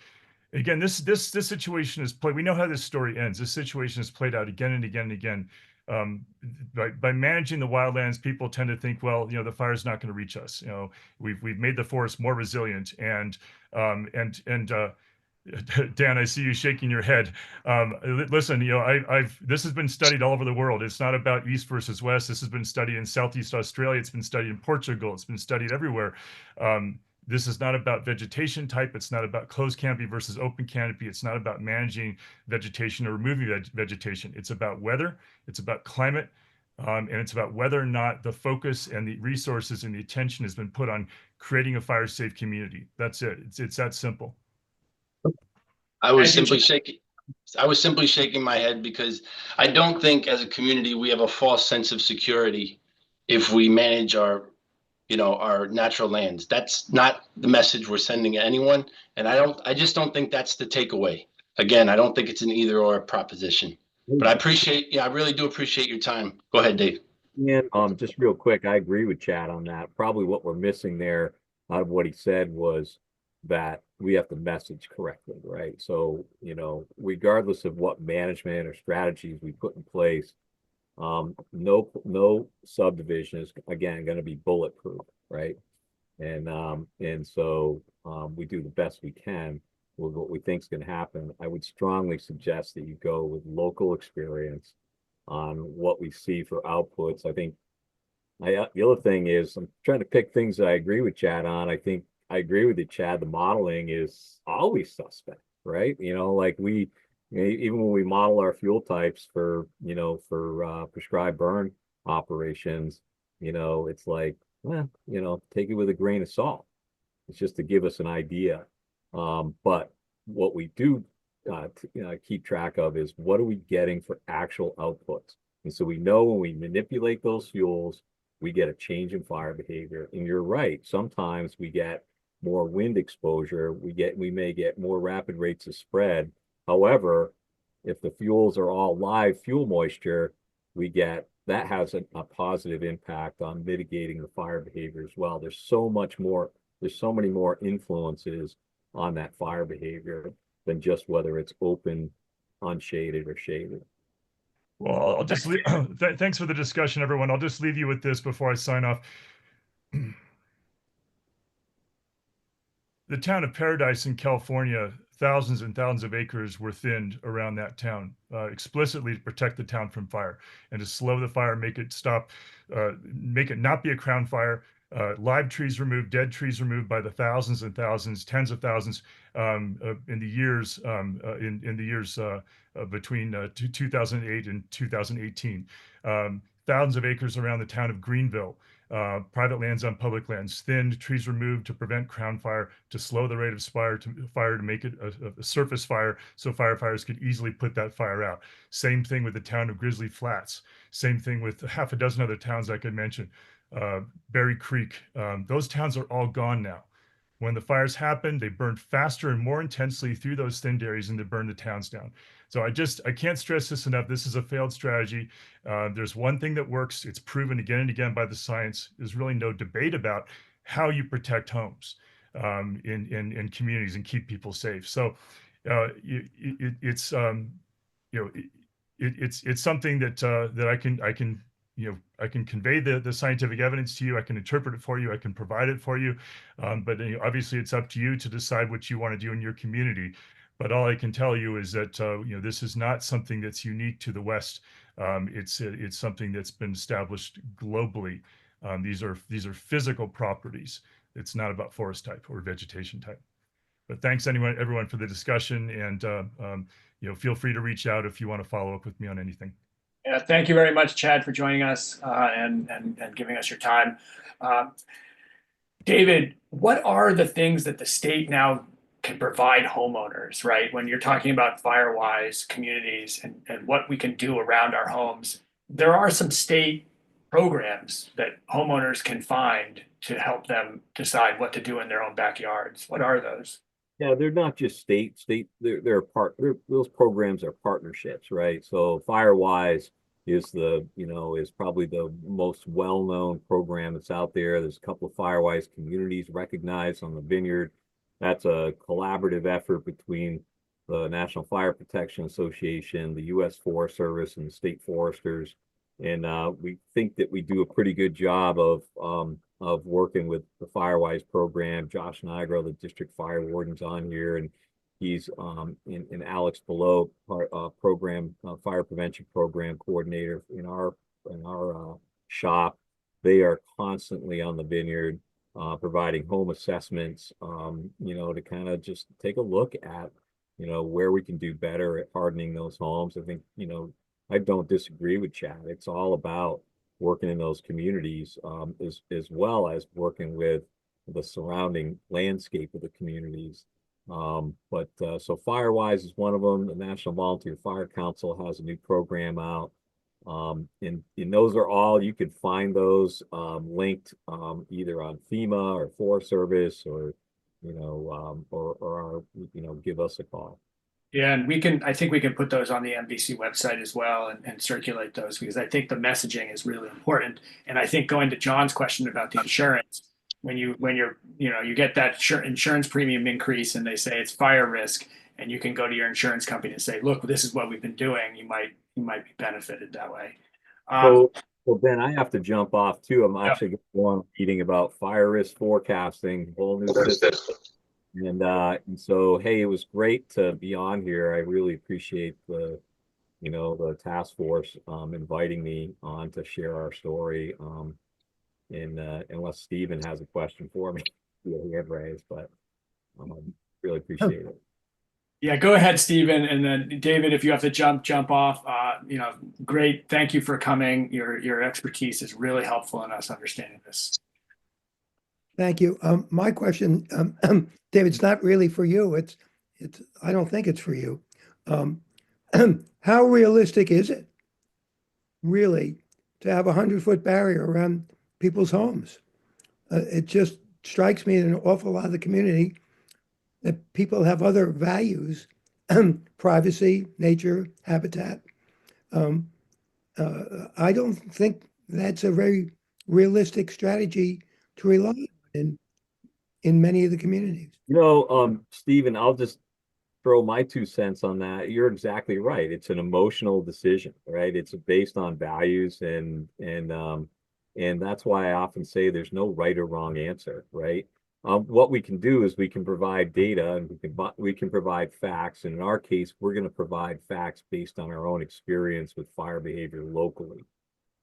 again, this situation is played. We know how this story ends. This situation is played out again and again and again. By managing the wildlands, people tend to think, well, you know, the fire's not going to reach us. You know, we've made the forest more resilient, and Dan, I see you shaking your head. Listen, you know, this has been studied all over the world. It's not about East versus West. This has been studied in Southeast Australia. It's been studied in Portugal. It's been studied everywhere. This is not about vegetation type. It's not about closed canopy versus open canopy. It's not about managing vegetation or removing vegetation. It's about weather. It's about climate. And it's about whether or not the focus and the resources and the attention has been put on creating a fire-safe community. That's it. It's that simple. I was simply shaking my head because I don't think as a community we have a false sense of security if we manage our natural lands. That's not the message we're sending to anyone. And I just don't think that's the takeaway. Again, I don't think it's an either or proposition. But I really do appreciate your time. Go ahead, Dave. Yeah, just real quick, I agree with Chad on that. Probably what we're missing there out of what he said was that we have to message correctly, right? So, you know, regardless of what management or strategies we put in place, no subdivision is, again, going to be bulletproof, right? And so we do the best we can with what we think is going to happen. I would strongly suggest that you go with local experience on what we see for outputs. I think the other thing is, I'm trying to pick things that I agree with Chad on. I think I agree with you, Chad. The modeling is always suspect, right? You know, like even when we model our fuel types for prescribed burn operations, you know, it's like, well, you know, take it with a grain of salt. It's just to give us an idea. But what we do keep track of is what are we getting for actual outputs. And so we know when we manipulate those fuels, we get a change in fire behavior. And you're right, sometimes we get more wind exposure, we may get more rapid rates of spread. However, if the fuels are all live fuel moisture, that has a positive impact on mitigating the fire behavior as well. There's so many more influences on that fire behavior than just whether it's open, unshaded, or shaded. Well, I'll just leave, thanks for the discussion, everyone. I'll just leave you with this before I sign off. The town of Paradise in California, thousands and thousands of acres were thinned around that town, explicitly to protect the town from fire and to slow the fire, make it stop, make it not be a crown fire. Live trees removed, dead trees removed by the thousands and thousands, tens of thousands in the years between 2008 and 2018. Thousands of acres around the town of Greenville. Private lands on public lands, thinned, trees removed to prevent crown fire, to slow the rate of fire, to make it a surface fire so firefighters could easily put that fire out. Same thing with the town of Grizzly Flats. Same thing with half a dozen other towns I could mention. Berry Creek. Those towns are all gone now. When the fires happened, they burned faster and more intensely through those thinned areas and they burned the towns down. So I can't stress this enough. This is a failed strategy. There's one thing that works. It's proven again and again by the science. There's really no debate about how you protect homes in communities and keep people safe. So it's something that I can convey the scientific evidence to you. I can interpret it for you. I can provide it for you. But obviously it's up to you to decide what you want to do in your community. But all I can tell you is that this is not something that's unique to the West. It's something that's been established globally. These are physical properties. It's not about forest type or vegetation type. But thanks everyone for the discussion, and feel free to reach out if you want to follow up with me on anything. Yeah, thank you very much, Chad, for joining us and giving us your time. David, what are the things that the state now can provide homeowners, right? When you're talking about Firewise communities and what we can do around our homes, there are some state programs that homeowners can find to help them decide what to do in their own backyards. What are those? Yeah, they're not just those programs are partnerships, right? So Firewise is probably the most well-known program that's out there. There's a couple of Firewise communities recognized on the vineyard. That's a collaborative effort between the National Fire Protection Association, the U.S. Forest Service, and the state foresters. And we think that we do a pretty good job of working with the Firewise program. Josh Nigro, the district fire warden's on here, and he's in Alex Below, program fire prevention program coordinator in our shop. They are constantly on the vineyard, providing home assessments, to kind of just take a look at, where we can do better at hardening those homes. I think, I don't disagree with Chad. It's all about working in those communities, as well as working with the surrounding landscape of the communities. So Firewise is one of them. The National Volunteer Fire Council has a new program out. And those are all, you can find those linked either on FEMA or Forest Service or give us a call. Yeah, and I think we can put those on the MVC website as well and circulate those, because I think the messaging is really important. And I think going to John's question about the insurance, when you get that insurance premium increase and they say it's fire risk, and you can go to your insurance company and say, look, this is what we've been doing, you might be benefited that way. Well, Ben, I have to jump off too. I'm actually going to go on reading about fire risk forecasting, whole new system. And so, hey, it was great to be on here. I really appreciate the task force inviting me on to share our story. Unless Stephen has a question for me, he had raised, but really appreciate it. Yeah, go ahead, Stephen, and then David, if you have to jump off, great. Thank you for coming. Your expertise is really helpful in us understanding this. Thank you. My question, David, it's not really for you. I don't think it's for you. How realistic is it, really, to have a 100-foot barrier around people's homes? It just strikes me in an awful lot of the community that people have other values, privacy, nature, habitat. I don't think that's a very realistic strategy to rely on in many of the communities. Stephen, I'll just throw my 2 cents on that. You're exactly right. It's an emotional decision, right? It's based on values, and that's why I often say there's no right or wrong answer, right? What we can do is we can provide data, and we can provide facts. And in our case, we're going to provide facts based on our own experience with fire behavior locally,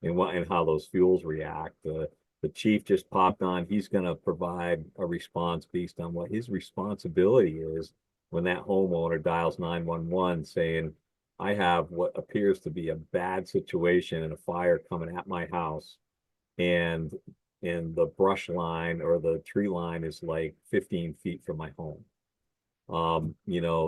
and how those fuels react. The chief just popped on. He's going to provide a response based on what his responsibility is when that homeowner dials 911 saying, I have what appears to be a bad situation and a fire coming at my house, and the brush line or the tree line is like 15 feet from my home.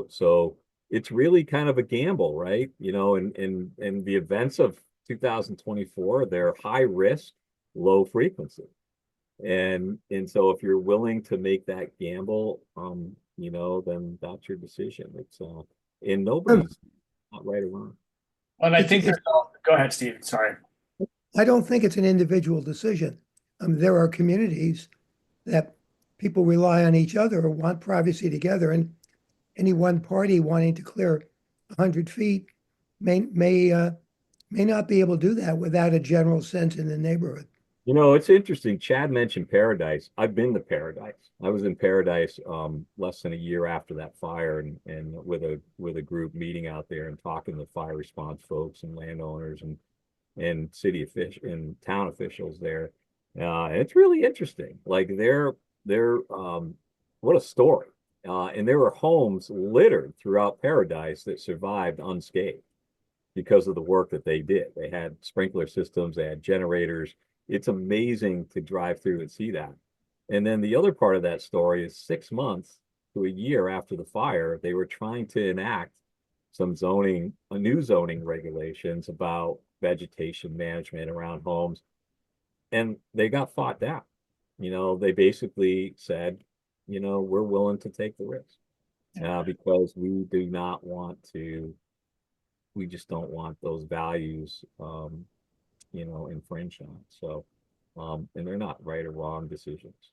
So it's really kind of a gamble, right? And the events of 2024, they're high risk, low frequency. And so if you're willing to make that gamble, then that's your decision. It's and nobody's not right or wrong. Well, I think go ahead, Steve. Sorry. I don't think it's an individual decision. There are communities that people rely on each other or want privacy together, and any one party wanting to clear 100 feet may not be able to do that without a general sense in the neighborhood. It's interesting. Chad mentioned Paradise. I've been to Paradise. I was in Paradise less than a year after that fire, and with a group meeting out there and talking to fire response folks and landowners and city officials and town officials there. It's really interesting. Like they're what a story. And there were homes littered throughout Paradise that survived unscathed because of the work that they did. They had sprinkler systems, they had generators. It's amazing to drive through and see that. And then the other part of that story is 6 months to a year after the fire, they were trying to enact some new zoning regulations about vegetation management around homes. And they got fought down. They basically said, we're willing to take the risk because we just don't want those values, infringed on. So, and they're not right or wrong decisions.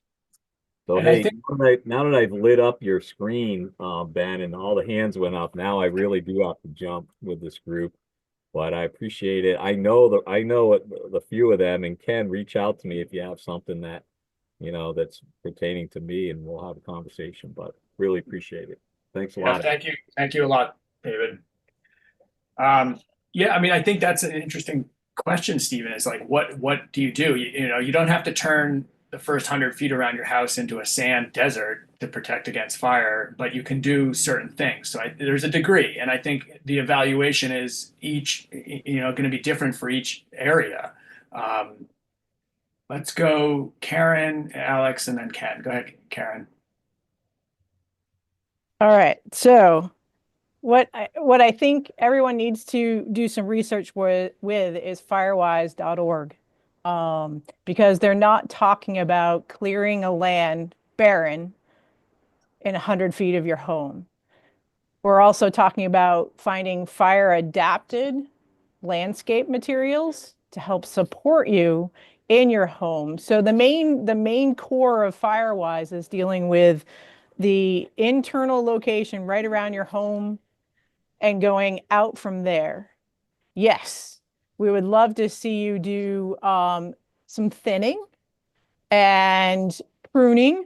So, And I hey, think- now that I've lit up your screen, Ben, and all the hands went up, now I really do have to jump with this group. But I appreciate it. I know the few of them, and Ken, reach out to me if you have something that, that's pertaining to me, and we'll have a conversation. But really appreciate it. Thanks a lot. Thank you. Thank you a lot, David. Yeah, I mean, I think that's an interesting question, Stephen, is like, what do? You don't have to turn the first 100 feet around your house into a sand desert to protect against fire, but you can do certain things. So there's a degree, and I think the evaluation is going to be different for each area. Let's go Karen, Alex, and then Ken. Go ahead, Karen. All right. So what I think everyone needs to do some research with is firewise.org. Because they're not talking about clearing a land barren in 100 feet of your home. We're also talking about finding fire adapted landscape materials to help support you in your home. So the main core of Firewise is dealing with the internal location right around your home and going out from there. Yes, we would love to see you do some thinning and pruning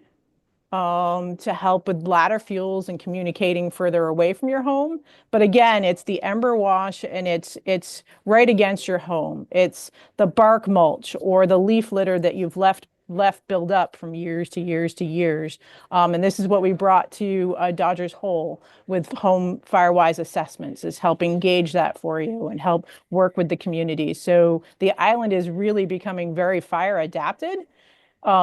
to help with bladder fuels and communicating further away from your home. But again, it's the ember wash, and it's right against your home. It's the bark mulch or the leaf litter that you've left build up from years to years to years. And this is what we brought to Dodgers Hole with home Firewise assessments, is helping gauge that for you and help work with the community. So the island is really becoming very fire adapted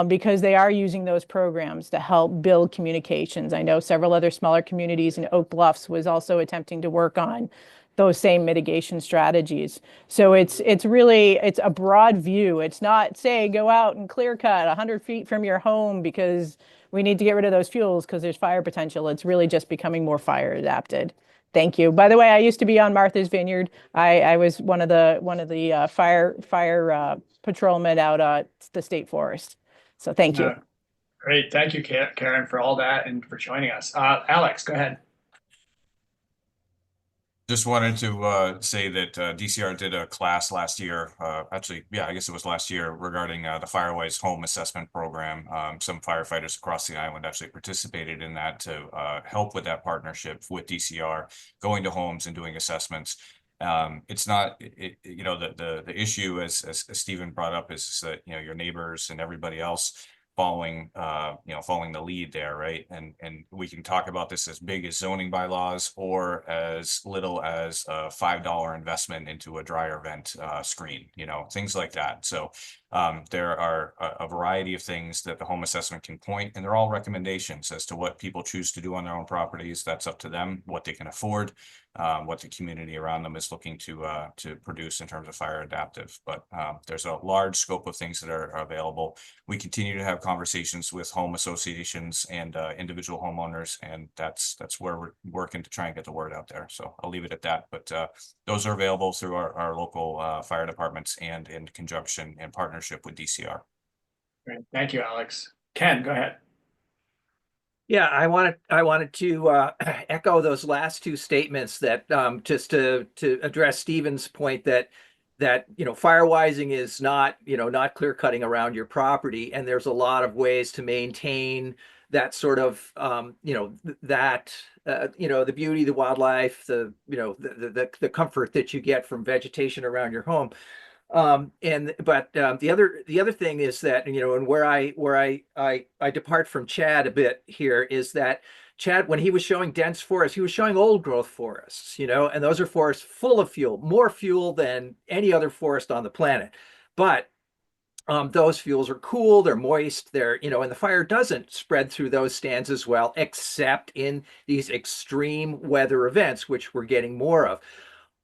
because they are using those programs to help build communications. I know several other smaller communities in Oak Bluffs was also attempting to work on those same mitigation strategies. So it's a broad view. It's not, say, go out and clear cut 100 feet from your home because we need to get rid of those fuels because there's fire potential. It's really just becoming more fire adapted. Thank you. By the way, I used to be on Martha's Vineyard. I was one of the fire patrolmen out at the state forest. So thank you. Great. Thank you, Karen, for all that and for joining us. Alex, go ahead. Just wanted to say that DCR did a class last year. Actually, yeah, I guess it was last year, regarding the Firewise Home Assessment Program. Some firefighters across the island actually participated in that to help with that partnership with DCR, going to homes and doing assessments. It's not, the issue, as Stephen brought up, is that, your neighbors and everybody else following the lead there, right? And we can talk about this as big as zoning bylaws or as little as a $5 investment into a dryer vent screen, things like that. So there are a variety of things that the home assessment can point, and they're all recommendations as to what people choose to do on their own properties. That's up to them, what they can afford, what the community around them is looking to produce in terms of fire adaptive. But there's a large scope of things that are available. We continue to have conversations with home associations and individual homeowners, and that's where we're working to try and get the word out there. So I'll leave it at that. But those are available through our local fire departments and in conjunction and partnership with DCR. Great. Thank you, Alex. Ken, go ahead. Yeah, I wanted to echo those last two statements, that just to address Stephen's point that firewising is not clear cutting around your property, and there's a lot of ways to maintain that sort of the beauty, the wildlife, the comfort that you get from vegetation around your home. But the other thing is that, and where I depart from Chad a bit here, is that Chad, when he was showing dense forests, he was showing old growth forests, and those are forests full of fuel, more fuel than any other forest on the planet. But those fuels are cool, they're moist, and the fire doesn't spread through those stands as well, except in these extreme weather events, which we're getting more of.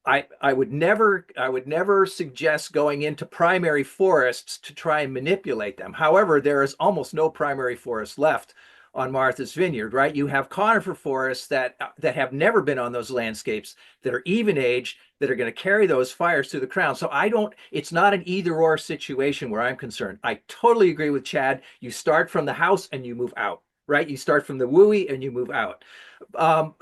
I would never suggest going into primary forests to try and manipulate them. However, there is almost no primary forest left on Martha's Vineyard, right? You have conifer forests that have never been on those landscapes, that are even aged, that are going to carry those fires through the crown. So it's not an either or situation where I'm concerned. I totally agree with Chad. You start from the house and you move out, right? You start from the WUI and you move out.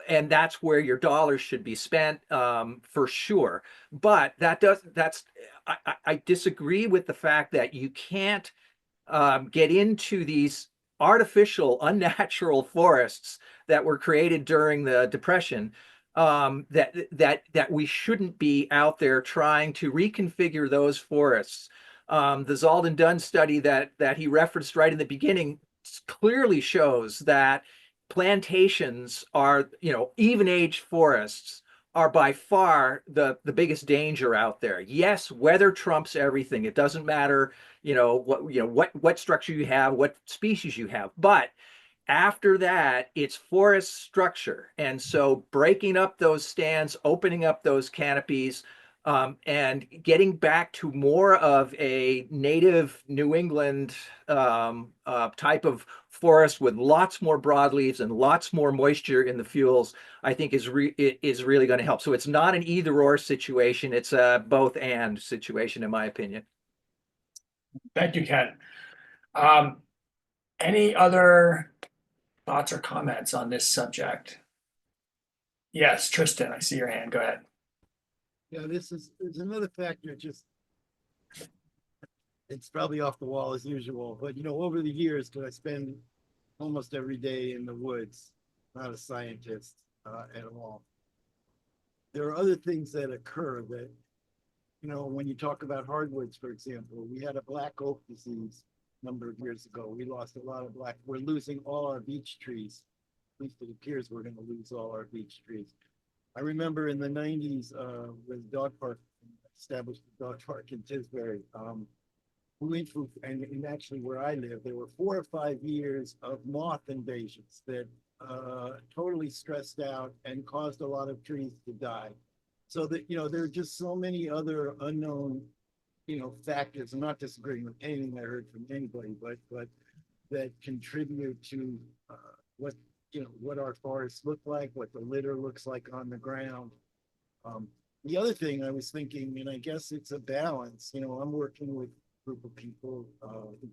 And that's where your dollars should be spent, for sure. But I disagree with the fact that you can't get into these artificial, unnatural forests that were created during the Depression. That we shouldn't be out there trying to reconfigure those forests. The Zalden Dunn study that he referenced right in the beginning clearly shows that plantations are, even aged forests are by far the biggest danger out there. Yes, weather trumps everything. It doesn't matter, what structure you have, what species you have, but after that, it's forest structure. And so breaking up those stands, opening up those canopies, and getting back to more of a native New England type of forest with lots more broadleaves and lots more moisture in the fuels, I think is really going to help. So it's not an either or situation. It's a both and situation, in my opinion. Thank you, Ken. Any other thoughts or comments on this subject? Yes, Tristan, I see your hand. Go ahead. Yeah, there's another factor. It's probably off the wall as usual, but over the years, because I spend almost every day in the woods, not a scientist at all. There are other things that occur that, when you talk about hardwoods, for example, we had a black oak disease a number of years ago. We lost a lot of we're losing all our beech trees. At least it appears we're going to lose all our beech trees. I remember in the 90s, when the dog park established the dog park in Tisbury, we went through, and actually where I live, there were 4 or 5 years of moth invasions that totally stressed out and caused a lot of trees to die. So that, there are just so many other unknown, factors. I'm not disagreeing with anything I heard from anybody, but that contribute to what our forests look like, what the litter looks like on the ground. The other thing I was thinking, and I guess it's a balance, I'm working with a group of people,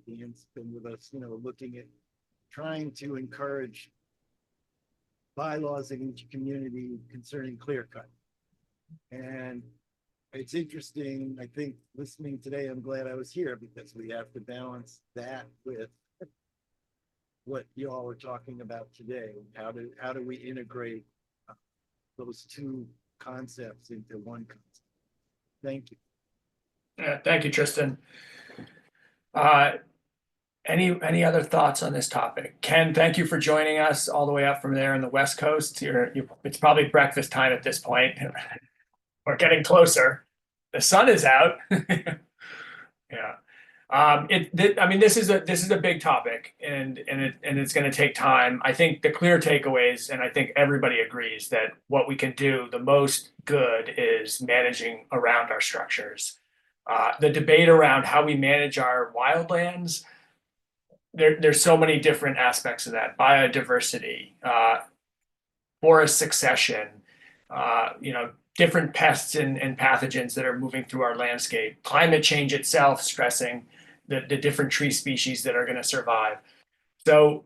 Dan's been with us, looking at trying to encourage bylaws in each community concerning clear cut. And it's interesting, I think, listening today, I'm glad I was here because we have to balance that with what you all are talking about today. How do we integrate those two concepts into one concept? Thank you. Yeah, thank you, Tristan. Any other thoughts on this topic? Ken, thank you for joining us all the way up from there in the West Coast. It's probably breakfast time at this point. We're getting closer. The sun is out. Yeah. This is a big topic, and it's going to take time. I think the clear takeaways, and I think everybody agrees that what we can do the most good is managing around our structures. The debate around how we manage our wildlands, there's so many different aspects of that: biodiversity, forest succession, different pests and pathogens that are moving through our landscape, climate change itself stressing the different tree species that are going to survive. So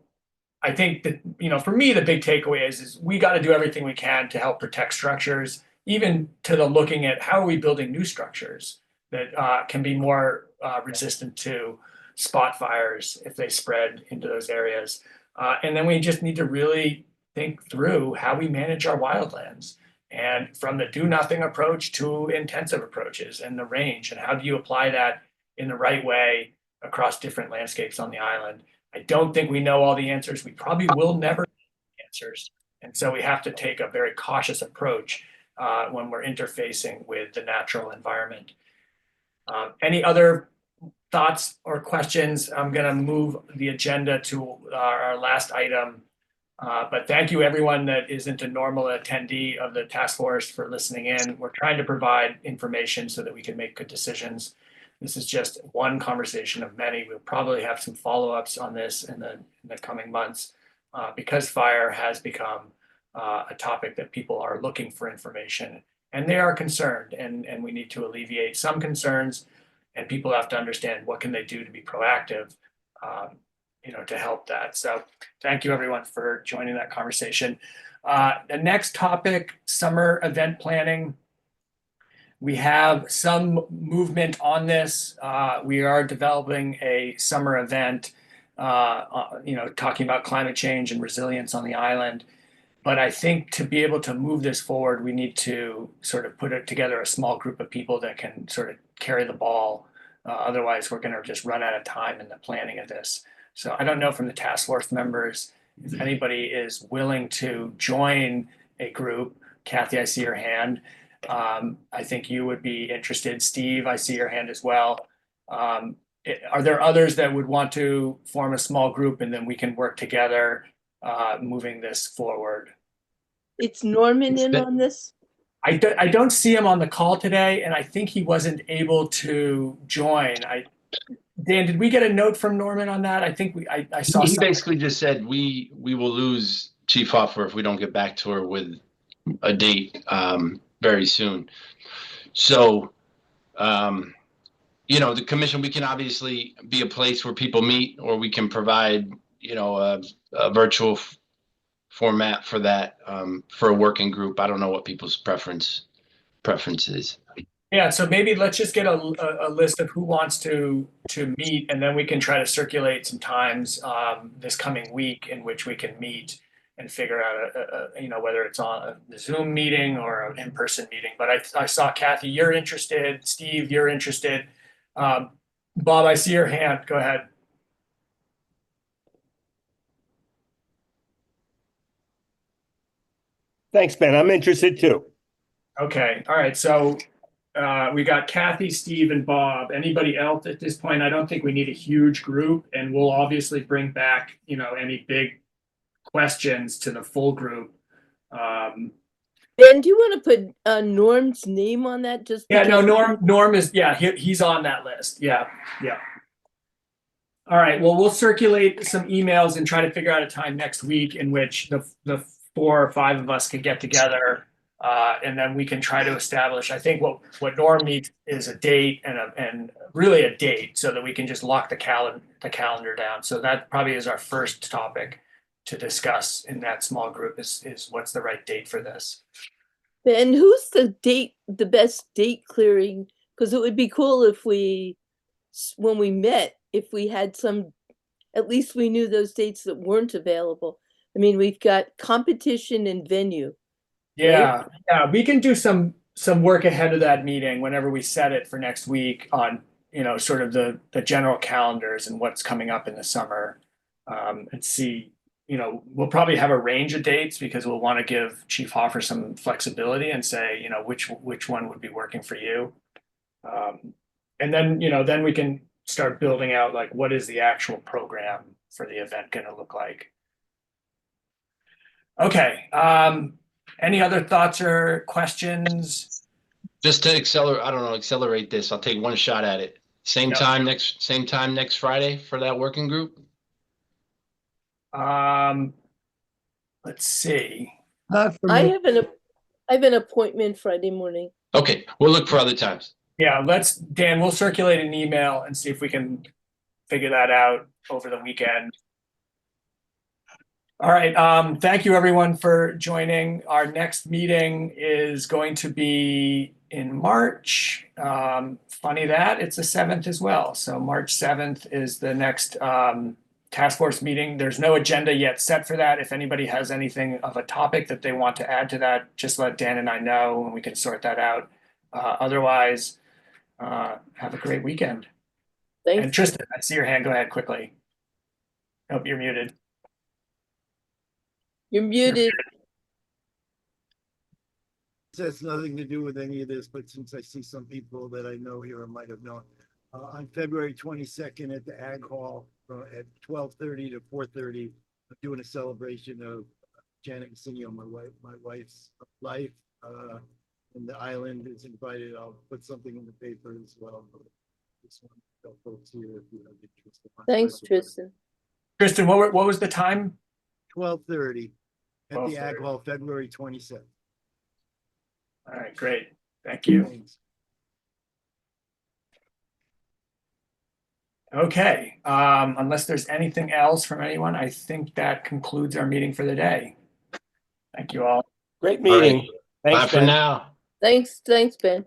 I think that, for me, the big takeaway is we got to do everything we can to help protect structures, even to the looking at how are we building new structures that can be more resistant to spot fires if they spread into those areas. And then we just need to really think through how we manage our wildlands, and from the do nothing approach to intensive approaches and the range, and how do you apply that in the right way across different landscapes on the island. I don't think we know all the answers. We probably will never know answers. And so we have to take a very cautious approach when we're interfacing with the natural environment. Any other thoughts or questions, I'm going to move the agenda to our last item. But thank you everyone that isn't a normal attendee of the task force for listening in. We're trying to provide information so that we can make good decisions. This is just one conversation of many. We'll probably have some follow-ups on this in the coming months because fire has become a topic that people are looking for information and they are concerned, and we need to alleviate some concerns, and people have to understand what can they do to be proactive, to help that. So thank you everyone for joining that conversation. The next topic, summer event planning. We have some movement on this. We are developing a summer event, talking about climate change and resilience on the island. But I think to be able to move this forward, we need to sort of put it together a small group of people that can sort of carry the ball. Otherwise, we're going to just run out of time in the planning of this. So I don't know from the task force members if anybody is willing to join a group. Kathy, I see your hand. I think you would be interested. Steve, I see your hand as well. Are there others that would want to form a small group and then we can work together moving this forward? It's Norman in on this? I don't see him on the call today, and I think he wasn't able to join. Dan, did we get a note from Norman on that? I think I saw. He basically just said we will lose Chief Hoffer if we don't get back to her with a date very soon. So, the commission, we can obviously be a place where people meet, or we can provide, a virtual format for that, for a working group. I don't know what people's preference is. Yeah, so maybe let's just get a list of who wants to meet, and then we can try to circulate some times this coming week in which we can meet and figure out, whether it's on a Zoom meeting or an in-person meeting. But I saw Kathy, you're interested. Steve, you're interested. Bob, I see your hand. Go ahead. Thanks, Ben. I'm interested too. Okay. All right. So we got Kathy, Steve, and Bob. Anybody else at this point? I don't think we need a huge group, and we'll obviously bring back, any big questions to the full group. Ben, do you want to put Norm's name on that? Norm is, he's on that list. Yeah. All right. Well, we'll circulate some emails and try to figure out a time next week in which the 4 or 5 of us can get together, and then we can try to establish. I think what Norm needs is a date and really a date so that we can just lock the calendar down. So that probably is our first topic to discuss in that small group is what's the right date for this. And who's the best date clearing? Because it would be cool if when we met, if we had at least we knew those dates that weren't available. I mean, we've got competition and venue. Yeah, right? Yeah, we can do some work ahead of that meeting whenever we set it for next week on, sort of the general calendars and what's coming up in the summer, and see. We'll probably have a range of dates because we'll want to give Chief Hoffer some flexibility and say, which one would be working for you. And then, then we can start building out like what is the actual program for the event going to look like. Okay. Any other thoughts or questions? Just to accelerate this, I'll take one shot at it. Same time next Friday for that working group. Let's see. I have an appointment Friday morning. Okay, we'll look for other times. Yeah, Dan, we'll circulate an email and see if we can figure that out over the weekend. All right. Thank you everyone for joining. Our next meeting is going to be in March. Funny that it's the 7th as well. So March 7th is the next task force meeting. There's no agenda yet set for that. If anybody has anything of a topic that they want to add to that, just let Dan and I know and we can sort that out. Otherwise, have a great weekend. Thanks. And Tristan, I see your hand. Go ahead quickly. Oh, you're muted. You're muted. This has nothing to do with any of this, but since I see some people that I know here or might have known, on February 22nd at the Ag Hall at 12:30 to 4:30. I'm doing a celebration of Janet Massinio, my wife's life. And the island is invited. I'll put something in the paper as well. Just want to tell folks here if you have interest. Thanks, Tristan. Tristan, what was the time? 12:30 at the 12:30. Ag Hall, February 27th. All right, great. Thank you. Thanks. Okay, unless there's anything else from anyone, I think that concludes our meeting for the day. Thank you all. Great All right. meeting. Thanks, Bye for Ben. now. Thanks, Ben.